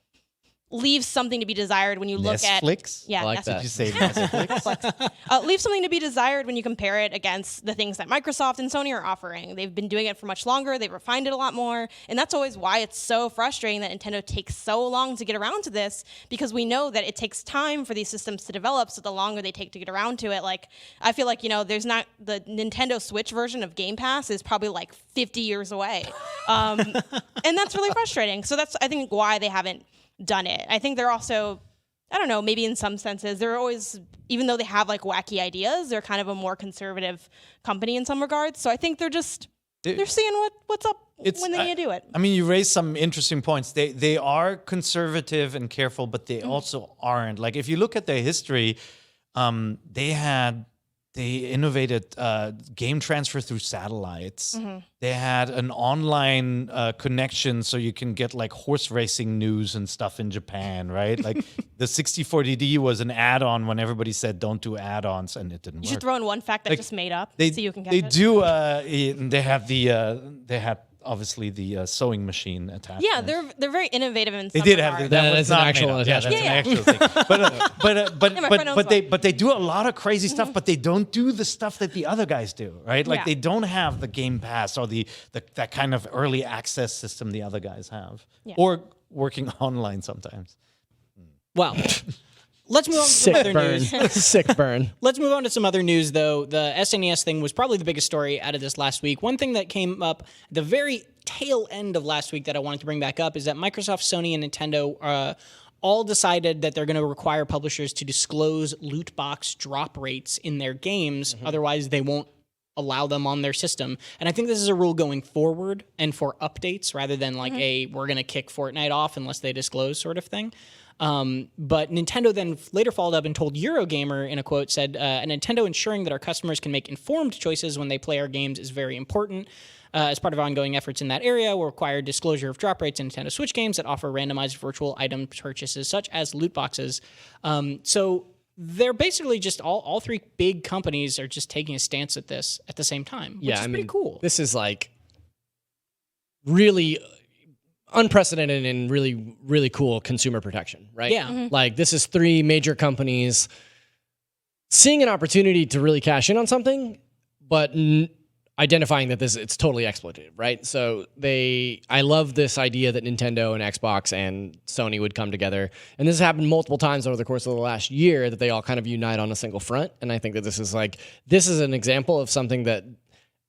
leaves something to be desired when you look at Netflix? yeah, I like Netflix. that. Did you say Netflix? Leave something to be desired when you compare it against the things that Microsoft and Sony are offering. They've been doing it for much longer. They've refined it a lot more. And that's always why it's so frustrating that Nintendo takes so long to get around to this, because we know that it takes time for these systems to develop. So the longer they take to get around to it, like, I feel like, you know, there's not the Nintendo Switch version of Game Pass is probably like 50 years away. And that's really frustrating. So that's, I think, why they haven't done it. I think they're also, I don't know, maybe in some senses, they're always, even though they have like wacky ideas, they're kind of a more conservative company in some regards. So I think they're just, they're seeing what's up when they do it. I mean, you raised some interesting points. They are conservative and careful, but they also aren't. Like if you look at their history, they had they innovated game transfer through satellites. They had an online connection so you can get like horse racing news and stuff in Japan, right? Like the 64DD was an add-on when everybody said don't do add-ons, and it didn't You work. should throw in one fact that I Like, just made up They, so you can catch they it. do. They have they had obviously the sewing machine attached. Yeah, they're very innovative in They some did have regards. that. That was is an not actual made up. attachment. Yeah, that's an actual thing. my friend owns But they do a lot of crazy stuff, but they don't do the stuff that the other guys do, right? Like Yeah. they don't have the Game Pass or the that kind of early access system the other guys have, or working online sometimes. Well, let's move on to some Sick other burn. news. Sick burn. Let's move on to some other news, though. The SNES thing was probably the biggest story out of this last week. One thing that came up the very tail end of last week that I wanted to bring back up is that Microsoft, Sony, and Nintendo all decided that they're going to require publishers to disclose loot box drop rates in their games. Otherwise, they won't allow them on their system. And I think this is a rule going forward and for updates rather than like we're going to kick Fortnite off unless they disclose sort of thing. But Nintendo then later followed up and told Eurogamer in a quote said, Nintendo ensuring that our customers can make informed choices when they play our games is very important. As part of ongoing efforts in that area, will require disclosure of drop rates in Nintendo Switch games that offer randomized virtual item purchases, such as loot boxes. So they're basically just all three big companies are just taking a stance at this at the same time, which is pretty cool. This is like really unprecedented and really, really cool consumer protection, right? Yeah. Like this is three major companies seeing an opportunity to really cash in on something, but identifying that it's totally exploitative, right? So I love this idea that Nintendo and Xbox and Sony would come together. And this has happened multiple times over the course of the last year that they all kind of unite on a single front. And I think that this is an example of something that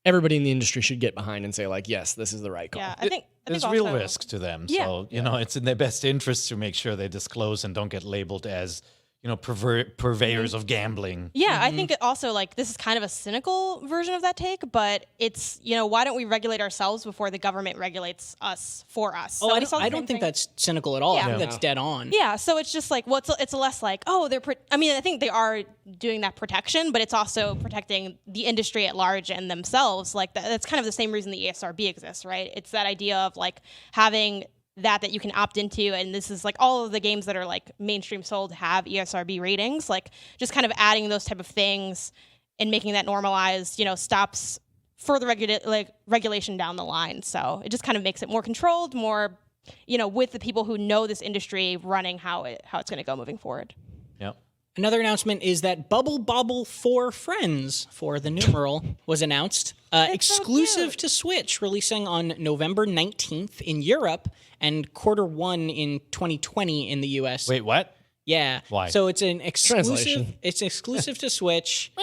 everybody in the industry should get behind and say like, yes, this is the right call. Yeah, I think There's also, real risk to them. Yeah. So, it's in their best interest to make sure they disclose and don't get labeled as, purveyors of gambling. Yeah, I think it also like this is kind of a cynical version of that take, but it's why don't we regulate ourselves before the government regulates us for us? Oh, So I we saw the don't same think thing. that's cynical at all. I Yeah. think that's dead on. Yeah, so it's just like, well, it's less like, I think they are doing that protection, but it's also protecting the industry at large and themselves. Like that's kind of the same reason the ESRB exists, right? It's that idea of like having that you can opt into, and this is like all of the games that are like mainstream sold have ESRB ratings, like just kind of adding those type of things and making that normalized, stops further regulation down the line. So it just kind of makes it more controlled, more, with the people who know this industry running how it's going to go moving forward. Yep. Another announcement is that Bubble Bobble for Friends, for the numeral, was announced. Exclusive to Switch, releasing on November 19th in Europe and Q1 in 2020 in the US. Wait, what? Yeah. Why? So it's an exclusive. Translation. It's exclusive to Switch.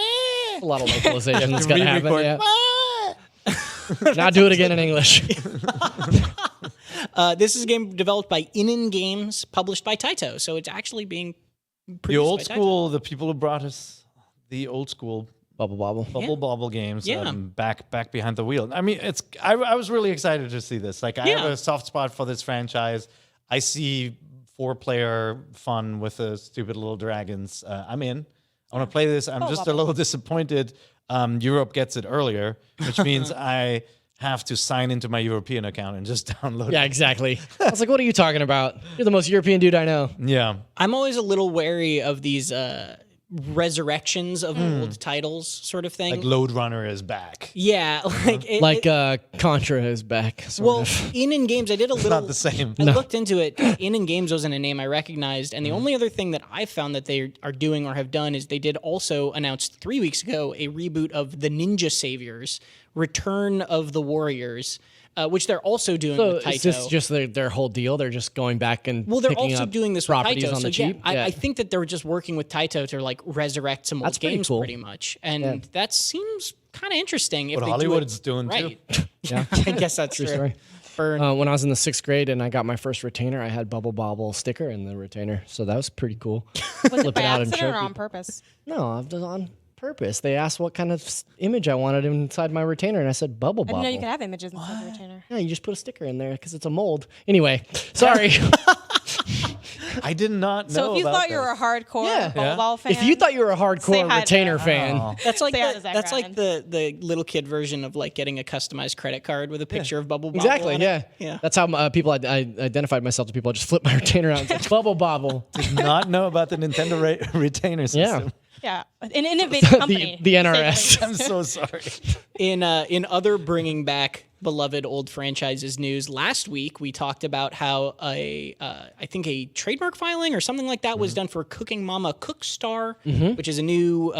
A lot of localization that's got to happen. re-record. Yeah. Now do it again in English. This is a game developed by Inen Games, published by Taito. So it's actually being produced The old by Taito. school, the people who brought us the old school Bubble Bobble. Bubble Bobble games, Yeah. back behind the wheel. I mean, I was really excited to see this. Like, I have Yeah. a soft spot for this franchise. I see 4-player fun with the stupid little dragons. I'm in. I want to play this. I'm Bubble just a Bobble. little disappointed. Europe gets it earlier, which means I have to sign into my European account and just download Yeah, it. exactly. I was like, what are you talking about? You're the most European dude I know. Yeah. I'm always a little wary of these resurrections of old titles, sort of thing. Like Load Runner is back. Yeah, like Contra is back. Sort well, of. in Games, I did a little. Not the same. I looked into it. In Games wasn't a name I recognized, and the only other thing that I found that they are doing or have done is they did also announce 3 weeks ago a reboot of the Ninja Saviors: Return of the Warriors, which they're also doing So with Taito. is this just their whole deal? They're just going back and Well, they're picking also up doing this with properties Taito. on So the cheap. yeah, I think that they're just working with Taito to like resurrect some old That's pretty games, cool. pretty much, and that seems kind of interesting. If What they Hollywood's do it doing, too. right. Yeah. I guess that's true. story. Burn. When I was in the 6th grade and I got my first retainer, I had Bubble Bobble sticker in the retainer, so that was pretty cool. Was it Flip by it out and accident show or on people. purpose? No, I've done it on purpose. They asked what kind of image I wanted inside my retainer, and I said Bubble I Bobble. didn't know you could have images inside the retainer. Yeah, you just put a sticker in there because it's a mold. Anyway, sorry. I did not know. So if you about thought you were a this. hardcore Yeah. Bubble Bobble fan, If you thought you were a Say hardcore hi to retainer them. fan, That's like Say hi to Zach that's like Ryan. the little kid version of like getting a customized credit card with a picture of Bubble Bobble. exactly, on yeah. it. Yeah. That's how people I identified myself to people. I just flip my retainer out and say, Bubble Bobble. Did not know about the Nintendo retainer system. yeah, an innovative company. the to say the NRS. least. I'm so sorry. In other bringing back beloved old franchises news, last week we talked about how I think a trademark filing or something like that was done for Cooking Mama Cookstar, which is a new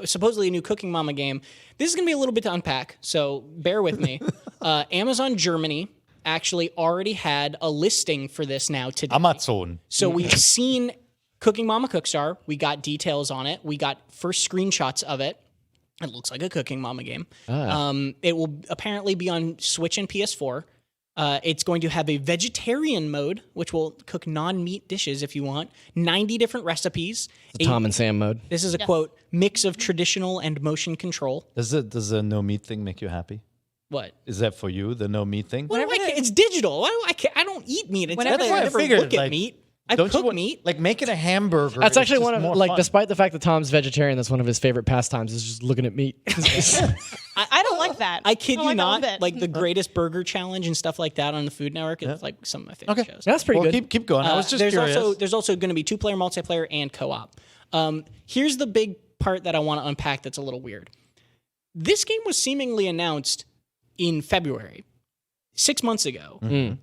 supposedly a new Cooking Mama game. This is going to be a little bit to unpack, so bear with me. Amazon Germany actually already had a listing for this now today. Amazon. So we've seen Cooking Mama Cookstar. We got details on it. We got first screenshots of it. It looks like a Cooking Mama game. It will apparently be on Switch and PS4. It's going to have a vegetarian mode, which will cook non-meat dishes if you want. 90 different recipes. Tom and Sam mode. This is a quote, mix of traditional and motion control. Does the no meat thing make you happy? What? Is that for you, the no meat thing? Why do I care? It's digital. Why do I care? I don't eat meat. It's Whenever not that they- I I never figured, look at like, meat. I Don't cook you want, meat. like making a hamburger? That's is actually just one of more like, fun. despite the fact that Tom's vegetarian, that's one of his favorite pastimes is just looking at meat. I don't like that. I kid don't you like that one not. bit. Like the greatest burger challenge and stuff like that on the Food Network is like some of my favorite shows. That's pretty Well, good. keep going. I was just curious. There's also going to be 2-player multiplayer and co-op. Here's the big part that I want to unpack that's a little weird. This game was seemingly announced in February, 6 months ago.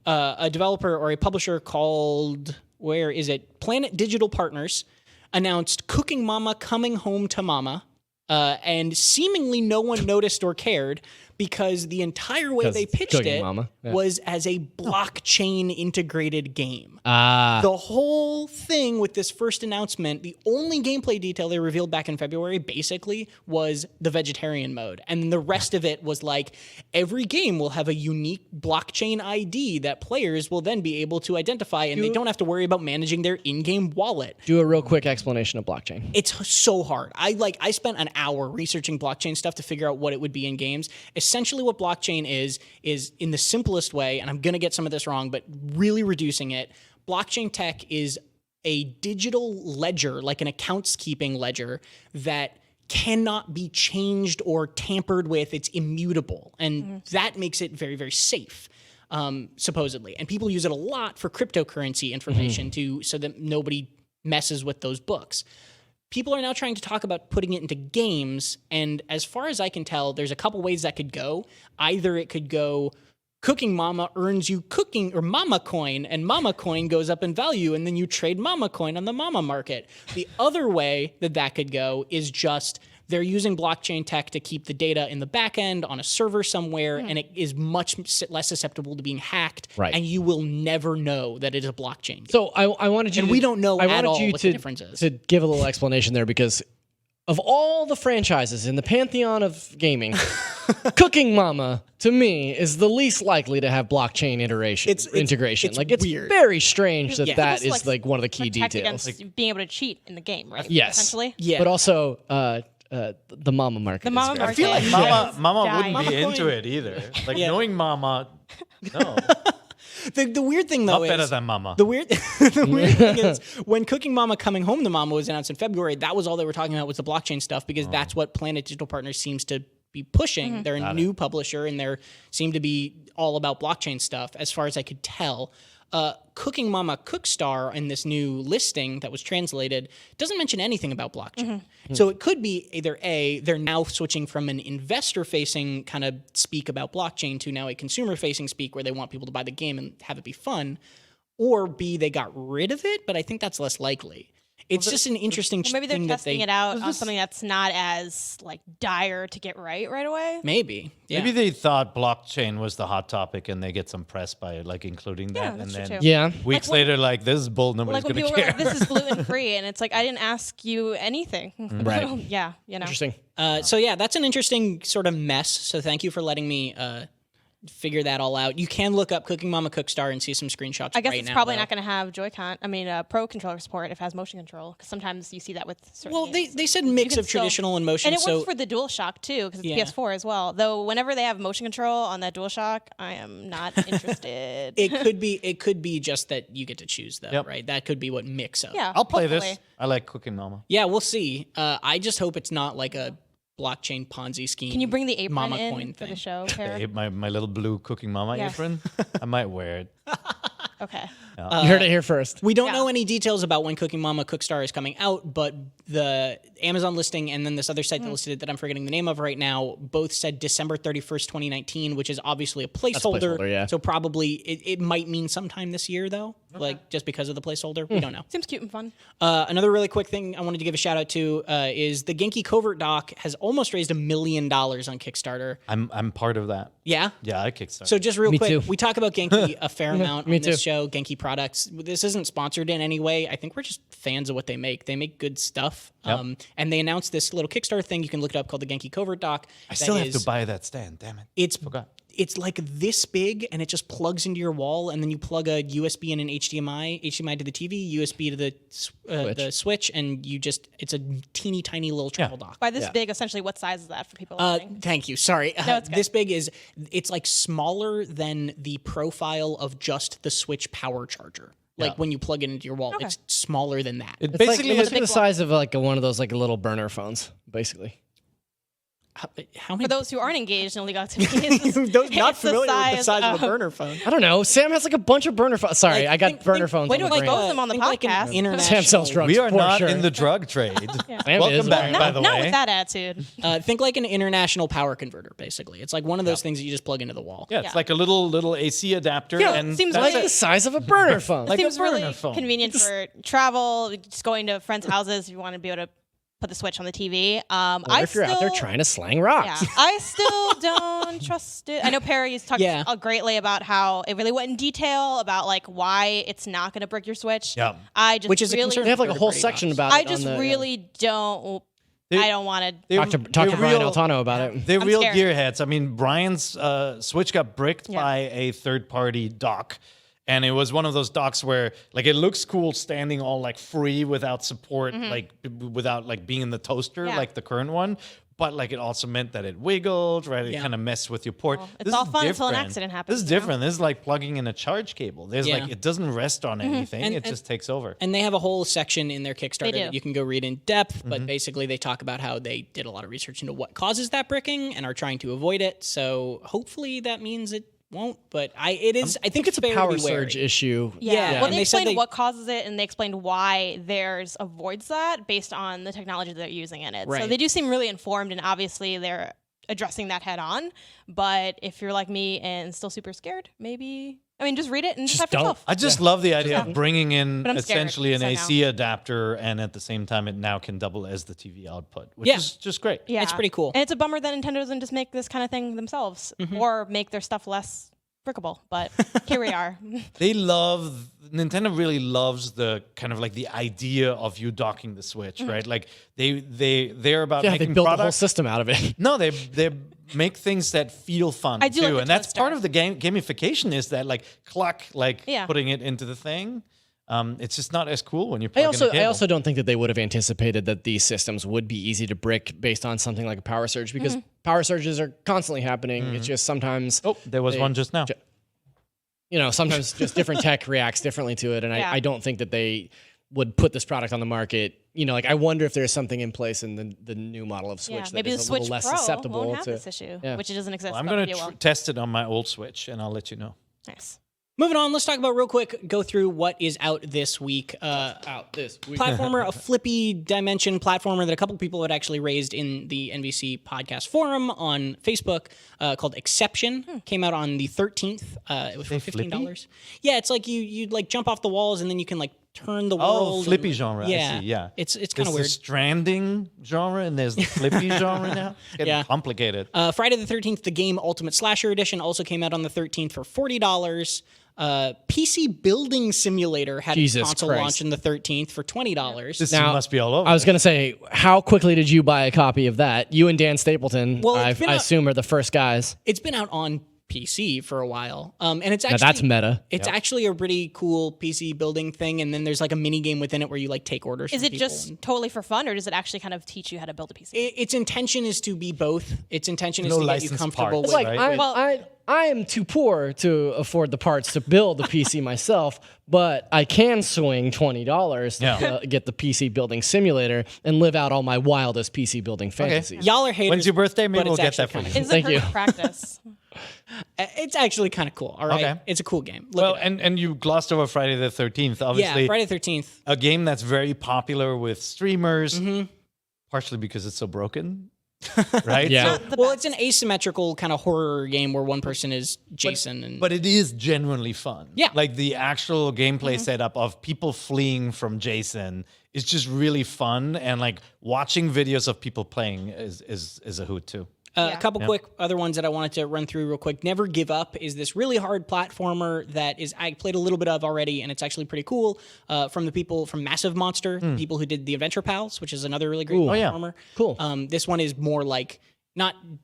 A developer or a publisher called, where is it? Planet Digital Partners announced Cooking Mama Coming Home to Mama. And seemingly no one noticed or cared because the entire way 'Cause they pitched Cooking it Mama, yeah. was as a blockchain integrated game. Ah, The whole thing with this first announcement, the only gameplay detail they revealed back in February basically was the vegetarian mode. And the rest of it was like every game will have a unique blockchain ID that players will then be able to identify and they don't have to worry about managing their in-game wallet. do a real quick explanation of blockchain. It's so hard. I spent an hour researching blockchain stuff to figure out what it would be in games. Essentially what blockchain is in the simplest way, and I'm going to get some of this wrong, but really reducing it, blockchain tech is a digital ledger, like an accounts keeping ledger that cannot be changed or tampered with. It's immutable. And that makes it very, very safe. Supposedly. And people use it a lot for cryptocurrency information so that nobody messes with those books. People are now trying to talk about putting it into games, and as far as I can tell, there's a couple ways that could go. Either it could go, Cooking Mama earns you cooking or Mama coin, and Mama coin goes up in value, and then you trade Mama coin on the Mama market. The other way that could go is just they're using blockchain tech to keep the data in the back end on a server somewhere, and it is much less susceptible to being hacked, Right. and you will never know that it is a blockchain game. So I wanted you And to, we don't know I at wanted all you what to, the difference is. to give a little explanation there because of all the franchises in the pantheon of gaming, Cooking Mama to me is the least likely to have blockchain integration. it's Like it's weird. very strange that Yeah. that It's is like one of the key protect details. against being able to cheat in the game, right? Yes. Essentially. Yeah. But also the Mama market. The is Mama very- I feel like market. Mama Dying. wouldn't be Mama into coin. it either. Like Yeah. knowing Mama, no, The weird thing though not is better than Mama. the weird thing is when Cooking Mama Coming Home to Mama was announced in February, that was all they were talking about was the blockchain stuff because that's what Planet Digital Partners seems to be pushing. They're a new publisher and they seem to be all about blockchain stuff as far as I could tell. Cooking Mama Cookstar in this new listing that was translated doesn't mention anything about blockchain. So it could be either A, they're now switching from an investor-facing kind of speak about blockchain to now a consumer-facing speak where they want people to buy the game and have it be fun, or B, they got rid of it, but I think that's less likely. It's just an interesting Well, maybe they're thing testing that it out on something that's not as like dire to get right away. Maybe. Yeah. Maybe they thought blockchain was the hot topic and they get some press by like including that. Yeah, and that's then true, too. Yeah. weeks later, like this is bull. Nobody's Like when gonna people were care. like, "This is gluten free," and it's like, I didn't ask you anything. Right. Yeah. You know. Interesting. So yeah, that's an interesting sort of mess. So thank you for letting me figure that all out. You can look up Cooking Mama Cookstar and see some screenshots. I guess right it's now, probably though. not going to have Pro controller support if it has motion control, because sometimes you see that with certain Well, games. they said mix can of still- traditional and motion. And it so works for the DualShock too, because it's Yeah. PS4 as well. Though whenever they have motion control on that DualShock, I am not interested. it could be just that you get to choose though, Yep. right? That could be what mix up. Yeah, I'll play this. hopefully. I like Cooking Mama. Yeah, we'll see. I just hope it's not like a blockchain Ponzi scheme. Can you bring the apron Mama in coin for the thing? show, Tara? My little blue Cooking Mama Yes. apron. I might wear it. Okay. You heard it here first. We don't Yeah. know any details about when Cooking Mama Cookstar is coming out, but the Amazon listing and then this other site that listed it that I'm forgetting the name of right now both said December 31st, 2019, which is obviously a placeholder. placeholder, yeah. So probably it might mean sometime this year, though, like just because of the placeholder. We don't know. Seems cute and fun. Another really quick thing I wanted to give a shout out to is the Genki Covert doc has almost raised $1 million on Kickstarter. I'm part of that. Yeah? Yeah, I Kickstarter. So just real Me quick, too. we talk about Genki a fair amount Me on this too. show, Genki products. This isn't sponsored in any way. I think we're just fans of what they make. They make good stuff. Yep. And they announced this little Kickstarter thing. You can look it up called the Genki Covert doc. I still have to buy that stand. Damn it. It's like this big, and it just plugs into your wall, and then you plug a USB and an HDMI to the TV, USB to the Switch, and it's a teeny tiny little travel dock. By this big, essentially, what size is that for people listening? Thank you. Sorry. it's good. This big it's like smaller than the profile of just the Switch power charger. Like when you plug it into your wall, it's smaller than that. It It's basically like, is it's the size of like one of those like little burner phones, basically. How many? For those who aren't engaged in illegal activities, Those not it's the familiar with the size of a of- burner phone. I don't know. Sam has like a bunch of burner phones. Sorry, Like, I got think- burner think- phones. Way on to the expose brain. them on the Think like an podcast. international- Sam sells drugs. we are for not sure. in the drug trade. Sam Welcome is, back, man. by the Not way. with that attitude. Think like an international power converter, basically. It's like one of those things that you just plug into the wall. Yeah, it's like a little AC adapter. Yeah, and seems that's Like really- the size of a burner phone. Like a Seems really burner phone. convenient for travel, just going to friends' houses if you want to be able to put the Switch on the TV. Or if you're out there trying to slang rocks. Yeah, I still don't trust it. I know Perry's talked Yeah. greatly about how it really went in detail about like why it's not going to break your Switch. Yeah. I just Which is a really, concern. They have like a whole Third-party section docs. about I it. just on the, really don't. They- I don't want to. They're- Talk to they're Brian real- Altano about it. They're I'm real scared. gearheads. I mean, Brian's Switch got bricked by a third-party dock, and it was one of those docks where, like, it looks cool standing all like free without support, like without like being in the toaster, Yeah. like the current one. But like, it also meant that it wiggled, right? It Yeah. kind of messed with your port. Well, it's This all is fun until an different. accident happens, This is you know? different. This is like plugging in a charge cable. There's Yeah. like, it doesn't rest on anything. And- it just takes over. And they have a whole section in their Kickstarter They do. that you can go read in depth, but basically they talk about how they did a lot of research into what causes that bricking and are trying to avoid it. So hopefully that means it won't, but I think It's a fair to power be wary. surge issue. Yeah. Well, And they they said explained they- what causes it, and they explained why theirs avoids that based on the technology they're using in it. So Right. they do seem really informed, and obviously they're addressing that head on. But if you're like me and still super scared, maybe just read it and just have don't. yourself. I just love the idea of bringing in But I'm scared, essentially an so no. AC adapter, and at the same time, it now can double as the TV output, which Yeah. is just great. Yeah, It's pretty cool. And it's a bummer that Nintendo doesn't just make this kind of thing themselves or make their stuff less brickable. But here we are. Nintendo really loves the kind of like the idea of you docking the Switch, right? Like they're about Yeah, making they built a whole products. system out of it. No, they make things that feel fun I do too, like the and that's Twister. part of the gamification is that like Yeah. putting it into the thing. It's just not as cool when you plug in a cable. I also don't think that they would have anticipated that these systems would be easy to brick based on something like a power surge because power surges are constantly happening. It's just sometimes there was one just now. sometimes just different tech reacts differently to it, and Yeah. I don't think that they would put this product on the market. I wonder if there's something in place in the new model of Switch Yeah, that maybe the is a Switch little less Pro susceptible won't have to. this issue, Yeah. which it doesn't exist. I'm but gonna maybe it will. test it on my old Switch, and I'll let you know. Nice. Moving on, let's talk about real quick, go through what is out this week. Out this week. Platformer, a flippy dimension platformer that a couple people had actually raised in the NVC podcast forum on Facebook called Exception. Came out on the 13th. It was for $15. Yeah, it's like you like jump off the walls and then you can like turn the world. Flippy and- genre. Yeah, I see, yeah. It's kind There's of the weird. Stranding genre, and there's the Flippy genre now. It's getting Yeah. complicated. Friday the 13th, the game Ultimate Slasher Edition also came out on the 13th for $40. PC Building Simulator had Jesus a console Christ. launch on the 13th for $20. This Now, must be all over. I was going to say, how quickly did you buy a copy of that? You and Dan Stapleton, Well, I it's been I a- assume, are the first guys. It's been out on PC for a while. And it's Now actually that's meta. It's actually a pretty cool PC building thing, and then there's like a mini game within it where you like take orders. Is from it people just and- totally for fun, or does it actually kind of teach you how to build a PC? Its intention is to be both. Its intention is No to get you licensed comfortable parts, with. Like right? I am too poor to afford the parts to build the PC myself, but I can swing $20 to get the PC building simulator and live out all my wildest PC building fantasies. Y'all are haters. When's your birthday? Maybe but we'll it's get actually that for you. kinda It's Thank a you. perfect practice. It's actually kind of cool. All right, Okay. it's a cool game. Look Well, it up. and you glossed over Friday the 13th. Obviously, yeah, Friday the 13th. a game that's very popular with streamers, partially because it's so broken, right? Yeah. So- Well, it's an asymmetrical kind of horror game where one person is Jason and but it is genuinely fun. Yeah. Like the actual gameplay setup of people fleeing from Jason is just really fun, and like watching videos of people playing is a hoot too. A couple quick other ones that I wanted to run through real quick. Never Give Up is this really hard platformer that I played a little bit of already, and it's actually pretty cool. From the people from Massive Monster, the people who did the Adventure Pals, which is another really great yeah. platformer. Cool. This one is more like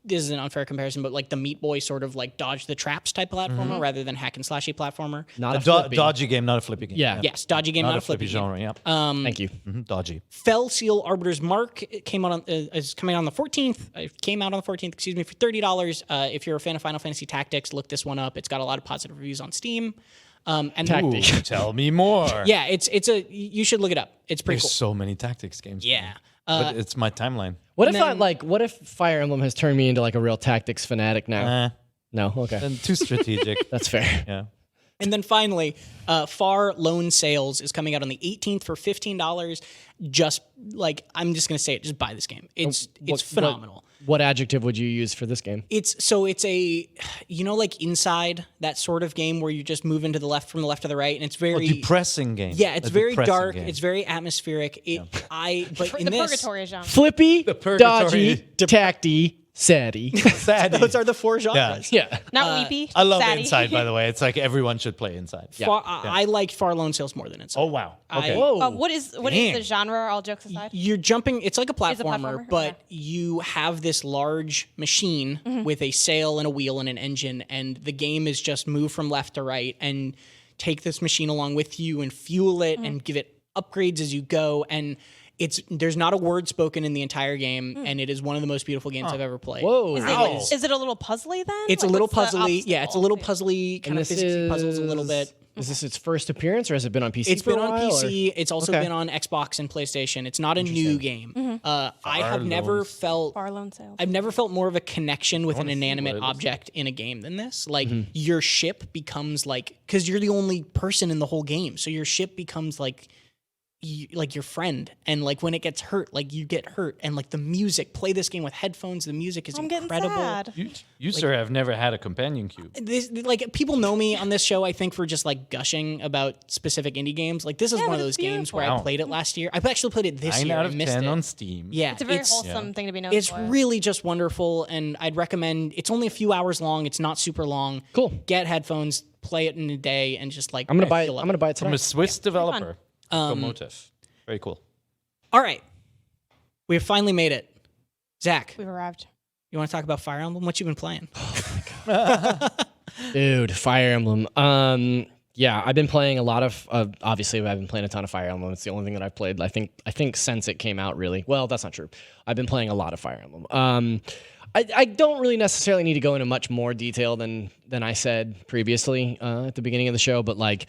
this is an unfair comparison, but like the Meat Boy sort of like dodge the traps type platformer rather than hack and slashy platformer. Not a A flippy. dodgy game, not a flippy game. Yeah. Yes, dodgy game, Not, not a flippy game. genre. Yeah. Thank you. Dodgy. Fell Seal Arbiter's Mark came out on is coming out on the 14th. It came out on the 14th, excuse me, for $30. If you're a fan of Final Fantasy Tactics, look this one up. It's got a lot of positive reviews on Steam. And Ooh, tell me more. yeah, you should look it up. It's pretty There's so many tactics games. Yeah. But it's my timeline. What if what if Fire Emblem has turned me into like a real tactics fanatic now? No, okay. And too strategic. That's fair. Yeah. And then finally, Far Lone Sales is coming out on the 18th for $15. Just like I'm just gonna say it, just buy this game. It's phenomenal. What adjective would you use for this game? It's a like Inside, that sort of game where you just move into the left from the left to the right, and it's very Depressing game. yeah, it's A very depressing dark. game. It's very atmospheric. But in The this, purgatory genre. Flippy, purgatory. dodgy, tacty, saddy. Sad. those are the four genres. Yeah. Not weepy. I love saddy. Inside, by the way. It's like everyone should play Inside. I like Far Lone Sales more than Inside. Oh wow. Okay. Whoa. What is Damn. the genre? All jokes aside. You're jumping. It's like a It's a platformer, platformer? but Okay. you have this large machine with a sail and a wheel and an engine, and the game is just move from left to right and take this machine along with you and fuel it and give it upgrades as you go. And there's not a word spoken in the entire game, and it is one of the most beautiful games I've ever played. Whoa. Is it a little puzzly then? It's Like, a little what's the puzzly. Yeah, it's a little obstacle? puzzly, kind And of this physicsy puzzles a little bit. Is this its first appearance, or has it been on PC? It's for been a on while, PC. It's also Okay. been on Xbox and PlayStation. It's not a new game. I have never felt Far Lone Sales. I've never felt more of a connection with an inanimate object in a game than this. Like your ship becomes because you're the only person in the whole game, so your ship becomes like your friend, and like when it gets hurt, like you get hurt, and like the music. Play this game with headphones. The music is I'm getting incredible. sad. You sir have never had a companion cube. This people know me on this show, I think, for just like gushing about specific indie games. Like this is Yeah, one of but those it's games where I beautiful. played it last year. I actually played it this 9 year. out I of missed 10 it. on Steam. Yeah, It's a very wholesome thing to be known It's for. really just wonderful, and I'd recommend. It's only a few hours long. It's not super long. Cool. Get headphones, play it in a day, and just like I'm gonna buy it. feel I'm gonna buy it From tonight. a Swiss developer. Locomotive. Very cool. All right, we have finally made it. Zach, We've arrived. you want to talk about Fire Emblem? What you been playing? Dude, Fire Emblem. Yeah, I've been playing a lot of. Obviously, I've been playing a ton of Fire Emblem. It's the only thing that I've played. I think since it came out, really. Well, that's not true. I've been playing a lot of Fire Emblem. I don't really necessarily need to go into much more detail than I said previously at the beginning of the show, but like,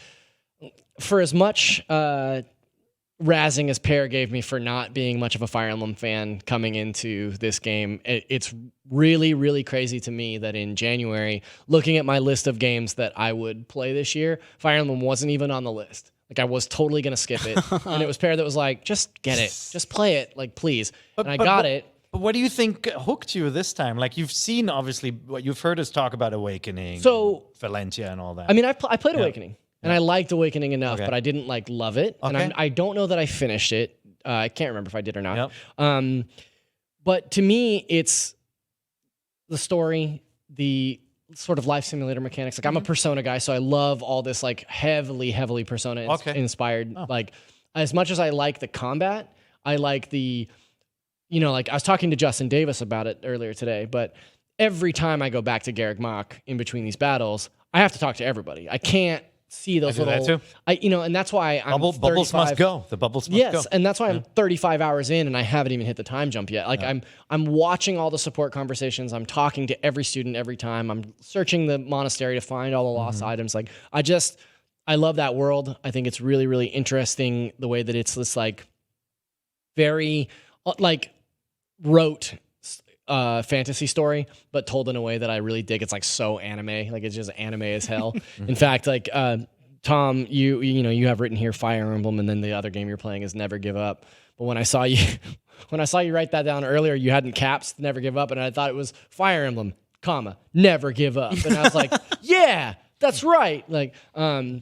for as much razzing as Pear gave me for not being much of a Fire Emblem fan coming into this game, it's really, really crazy to me that in January, looking at my list of games that I would play this year, Fire Emblem wasn't even on the list. Like, I was totally going to skip it. And it was Pear that was like, just get it. Just play it. Like, please. And I got it. But what do you think hooked you this time? Like, you've seen, obviously, what you've heard us talk about Awakening, So- Valentia and all that. I mean, I played Awakening. And I liked Awakening enough, Okay. but I didn't like love it. Okay. And I don't know that I finished it. I can't remember if I did or not. Yep. But to me, it's the story, the sort of life simulator mechanics. Like, I'm a Persona guy, so I love all this like heavily Persona inspired. Like, as much as I like the combat, I like the, like I was talking to Justin Davis about it earlier today, but every time I go back to Garrick Mach in between these battles, I have to talk to everybody. I can't see those do that little. too. And that's why I'm Bubbles 35 must go. The bubbles must go. Yes, and that's why I'm 35 hours in and I haven't even hit the time jump yet. Like I'm watching all the support conversations. I'm talking to every student every time. I'm searching the monastery to find all the lost items. Like I love that world. I think it's really, really interesting the way that it's this like very like rote fantasy story, but told in a way that I really dig. It's like so anime, like it's just anime as hell. In fact, like Tom, you have written here Fire Emblem, and then the other game you're playing is Never Give Up. But when I saw you write that down earlier, you hadn't caps Never Give Up, and I thought it was Fire Emblem, Never Give Up, and I was like, yeah. That's right. Like, no,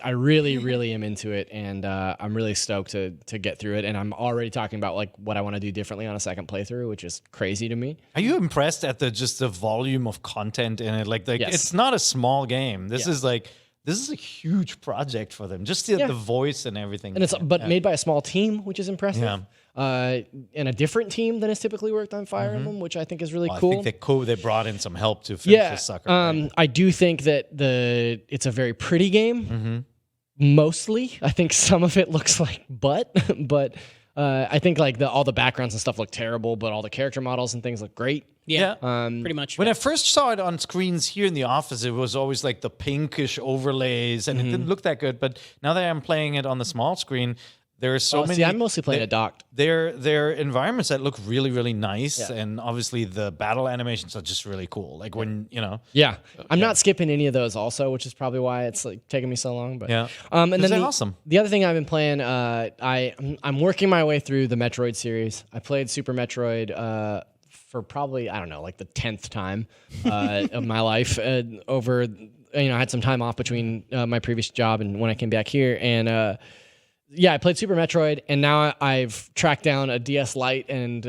I really, really am into it, and I'm really stoked to get through it. And I'm already talking about like what I want to do differently on a second playthrough, which is crazy to me. Are you impressed at the volume of content in it? Like Yes. it's not a small game. This is a huge project for them. Just the voice and everything. And it's made by a small team, which is impressive. Yeah. And a different team than has typically worked on Fire Emblem, which I think is really I cool. think they brought in some help to finish this sucker. Right? I do think that it's a very pretty game. Mostly, I think some of it looks like but I think like all the backgrounds and stuff look terrible, but all the character models and things look great. Yeah, pretty much. When I first saw it on screens here in the office, it was always like the pinkish overlays, and it didn't look that good. But now that I'm playing it on the small screen, there are so many. See, I'm mostly playing it docked. They're environments that look really, really nice, and obviously the battle animations are just really cool. Like when Yeah, I'm not skipping any of those also, which is probably why it's like taking me so long. But and then awesome. The other thing I've been playing, I'm working my way through the Metroid series. I played Super Metroid for probably like the 10th time of my life. Over I had some time off between my previous job and when I came back here, and I played Super Metroid, and now I've tracked down a DS Lite and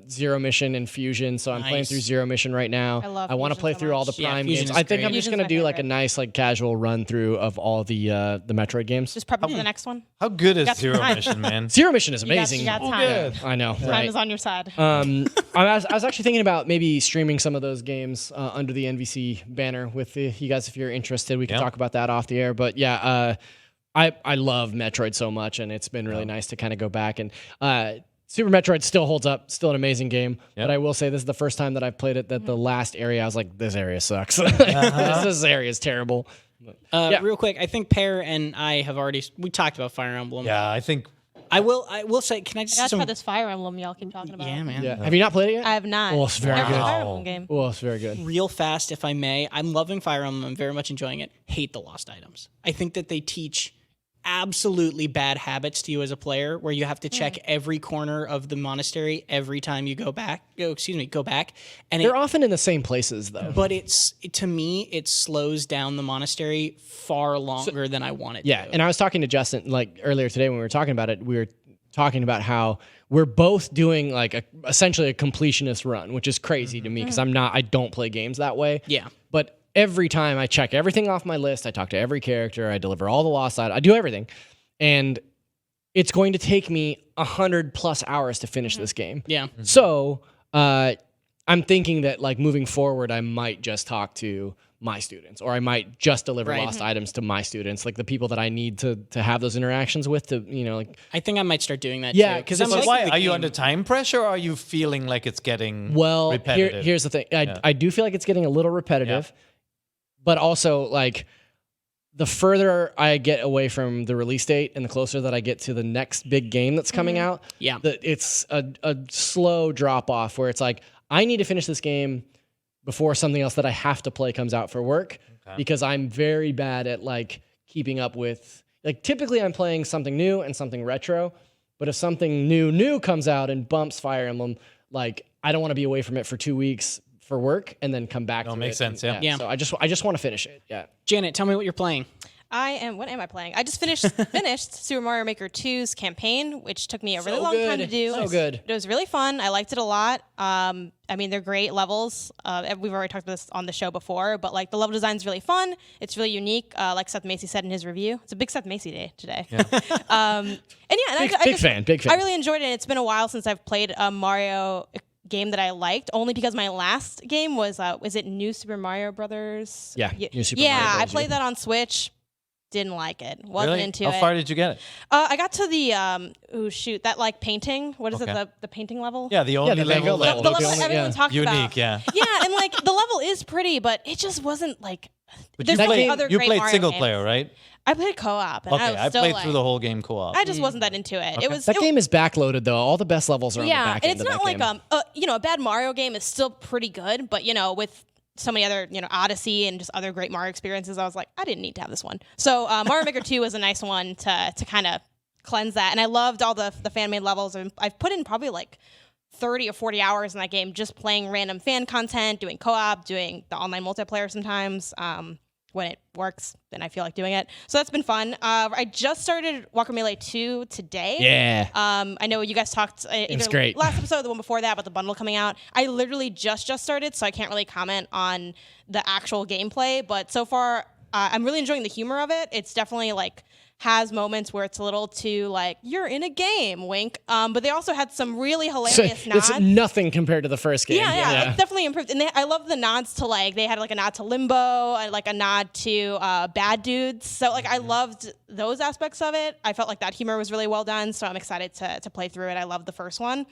Zero Mission and Fusion, so I'm playing through Zero Mission right now. I want to Fusion play so through all the much. Prime Fusion games. is I think great. I'm just Fusion's going to my do like a favorite. nice like casual run through of all the Metroid games. Just prep for the next one. How good is got Zero time. Mission, man? Zero Mission is You got- amazing. you got time. I know, Time right? is on your side. I was actually thinking about maybe streaming some of those games under the NVC banner with you guys if you're interested. We can talk about that off the air. But I love Metroid so much, and it's been really nice to kind of go back. And Super Metroid still holds up, still an amazing game. But I will say this is the first time that I've played it that the last area I was like, this area sucks. This area is terrible. Real quick, I think Pear and I have we talked about Fire Emblem. Yeah, I think I will say, can I just I gotta try this Fire Emblem y'all keep talking about. Yeah, man. Yeah. Have you not played it yet? I have not. Oh, it's very Never played a good. Fire Emblem game. Oh, it's very good. Real fast, if I may. I'm loving Fire Emblem. I'm very much enjoying it. Hate the lost items. I think that they teach absolutely bad habits to you as a player, where you have to check every corner of the monastery every time you go back. And They're often in the same places though. but to me, it slows down the monastery far longer than I want it Yeah, to. and I was talking to Justin like earlier today when we were talking about it. We were talking about how we're both doing like essentially a completionist run, which is crazy to me because I don't play games that way. Yeah. But every time I check everything off my list, I talk to every character, I deliver all the lost items, I do everything, and it's going to take me 100+ hours to finish this game. Yeah. So I'm thinking that like moving forward, I might just talk to my students, or I might just deliver lost items to my students, like the people that I need to have those interactions with to, like. I think I might start doing that Yeah, too. Because 'cause I'm it's But like, why are you under time pressure, or are you feeling like it's getting repetitive? Here's the thing. I do feel like it's getting a little repetitive, but also like the further I get away from the release date and the closer that I get to the next big game that's coming out, it's a slow drop off where it's like, I need to finish this game before something else that I have to play comes out for work, because I'm very bad at like keeping up with, like typically I'm playing something new and something retro, but if something new comes out and bumps Fire Emblem, like I don't want to be away from it for 2 weeks for work and then come back to makes it. sense, And, yeah. So I just want to finish it. Yeah. Janet, tell me what you're playing. What am I playing? I just finished Super Mario Maker 2's campaign, which took me a really long time to do. So good. It was really fun. I liked it a lot. I mean, they're great levels. We've already talked about this on the show before, but like the level design is really fun. It's really unique. Like Seth Macy said in his review, it's a big Seth Macy day today. And Big fan. I really enjoyed it. It's been a while since I've played a Mario game that I liked, only because my last game was it New Super Mario Brothers? Yeah, New Super yeah, Mario I Brothers, played that on Switch. Didn't like it. Wasn't Really? into How it. far did you get it? I got to the that like painting. What is Okay. it? The painting level. Yeah, the only the Van Gogh level level. The that level looks that everyone talks unique. about. Yeah. Yeah, and like the level is pretty, but it just wasn't like. But There's you like played, other you great played Mario single games. player, right? I played co-op, and Okay, I was I still played like, through the whole game co-op. I just wasn't that into it. It was That it- game is backloaded though. All the best levels are on the Yeah, back and end it's of not that like game. a bad Mario game is still pretty good, but with so many other Odyssey and just other great Mario experiences, I was like, I didn't need to have this one. So Mario Maker 2 was a nice one to kind of cleanse that, and I loved all the fan made levels. And I've put in probably like 30 or 40 hours in that game just playing random fan content, doing co-op, doing the online multiplayer sometimes. When it works, then I feel like doing it. So that's been fun. I just started Guacamelee 2 today. Yeah. I know you guys talked either great. last episode or the one before that about the bundle coming out. I literally just started, so I can't really comment on the actual gameplay. But so far, I'm really enjoying the humor of it. It's definitely like has moments where it's a little too like you're in a game, wink. But they also had some really hilarious nods. It's nothing compared to the first game. Yeah, it's definitely improved. And I love the nods to they had like a nod to Limbo and like a nod to Bad Dudes. So like I loved those aspects of it. I felt like that humor was really well done. So I'm excited to play through it. I loved the first one.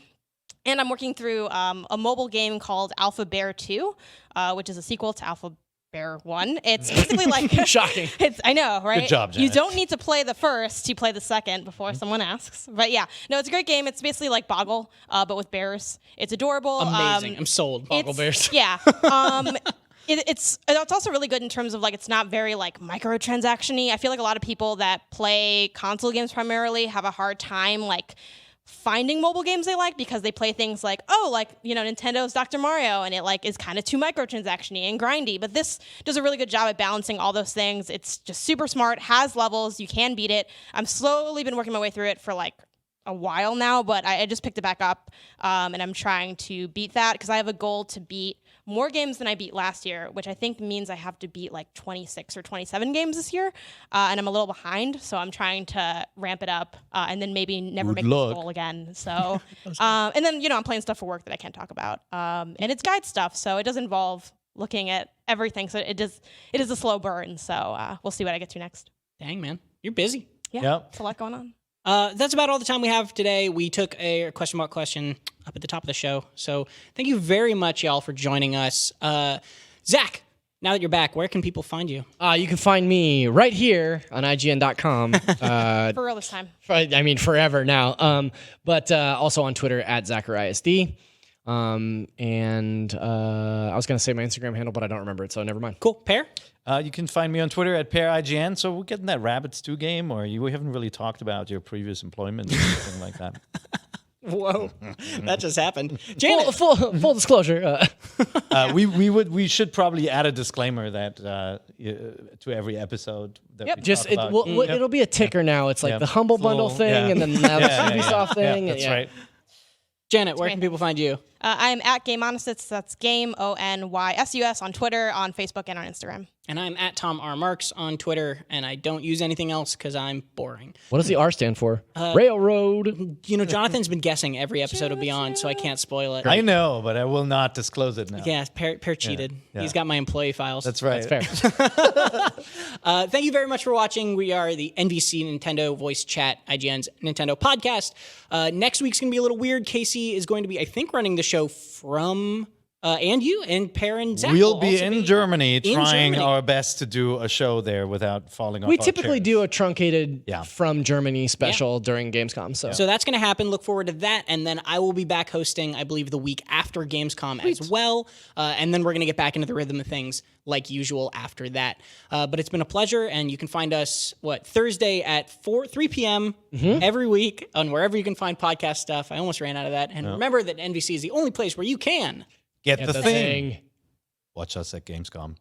And I'm working through a mobile game called Alpha Bear 2, which is a sequel to Alpha Bear 1. It's basically like Shocking. I know, right? Good job, You Janet. don't need to play the first, you play the second before someone asks. But yeah, no, it's a great game. It's basically like Boggle, but with bears. It's adorable. Amazing. I'm sold. It's- Bears. Yeah. It's also really good in terms of like it's not very like microtransaction-y. I feel like a lot of people that play console games primarily have a hard time like finding mobile games they like because they play things like Nintendo's Dr. Mario and it like is kind of too microtransaction-y and grindy. But this does a really good job at balancing all those things. It's just super smart, has levels, you can beat it. I'm slowly been working my way through it for like a while now, but I just picked it back up and I'm trying to beat that because I have a goal to beat more games than I beat last year, which I think means I have to beat like 26 or 27 games this year, and I'm a little behind, so I'm trying to ramp it up and then maybe never Good make luck. this goal again. So, and then I'm playing stuff for work that I can't talk about, and it's guide stuff, so it does involve looking at everything. So it is a slow burn. So we'll see what I get to next. Dang, man. You're busy. Yeah, Yep. it's a lot going on. That's about all the time we have today. We took a question mark question up at the top of the show. So thank you very much, y'all, for joining us. Zach, now that you're back, where can people find you? You can find me right here on IGN.com. For real this time. I mean, forever now. But also on Twitter at ZachariasD. And I was going to say my Instagram handle, but I don't remember it, so never mind. Cool. Pear? You can find me on Twitter at PearIGN. So we're getting that Rabbids 2 game, or we haven't really talked about your previous employment or something like that. Whoa. That just happened. Janet. Full disclosure. We should probably add a disclaimer that to every episode that we Just talk about. it'll be a ticker now. It's like Yeah. the Humble Bundle Little- thing, yeah. and then now the Yeah, Ubisoft thing. Yeah, that's yeah. right. Janet, where can people find you? I'm at Game Onysus. That's Game ONYSUS on Twitter, on Facebook, and on Instagram. And I'm at Tom R. Marks on Twitter, and I don't use anything else because I'm boring. What does the R stand for? Railroad. You know, Jonathan's been guessing every episode will be on, so I can't spoil it. I know, but I will not disclose it now. Yeah, Pear cheated. yeah. He's got my employee files. That's right. That's fair. Thank you very much for watching. We are the NVC Nintendo Voice Chat, IGN's Nintendo podcast. Next week's going to be a little weird. Casey is going to be, I think, running the show from... and you and Pear and Zach. We'll will be also in Germany in trying Germany. our best to do a show there without falling off We our typically chairs. do a truncated Yeah. from Germany special during Gamescom. So So that's going to happen. Look forward to that. And then I will be back hosting, I believe, the week after Gamescom as well. And then we're going to get back into the rhythm of things like usual after that. But it's been a pleasure. And you can find us, Thursday at 3 p.m. every week on wherever you can find podcast stuff. I almost ran out of that. And remember that NVC is the only place where you can Get the the thing. thing. Watch us at Gamescom.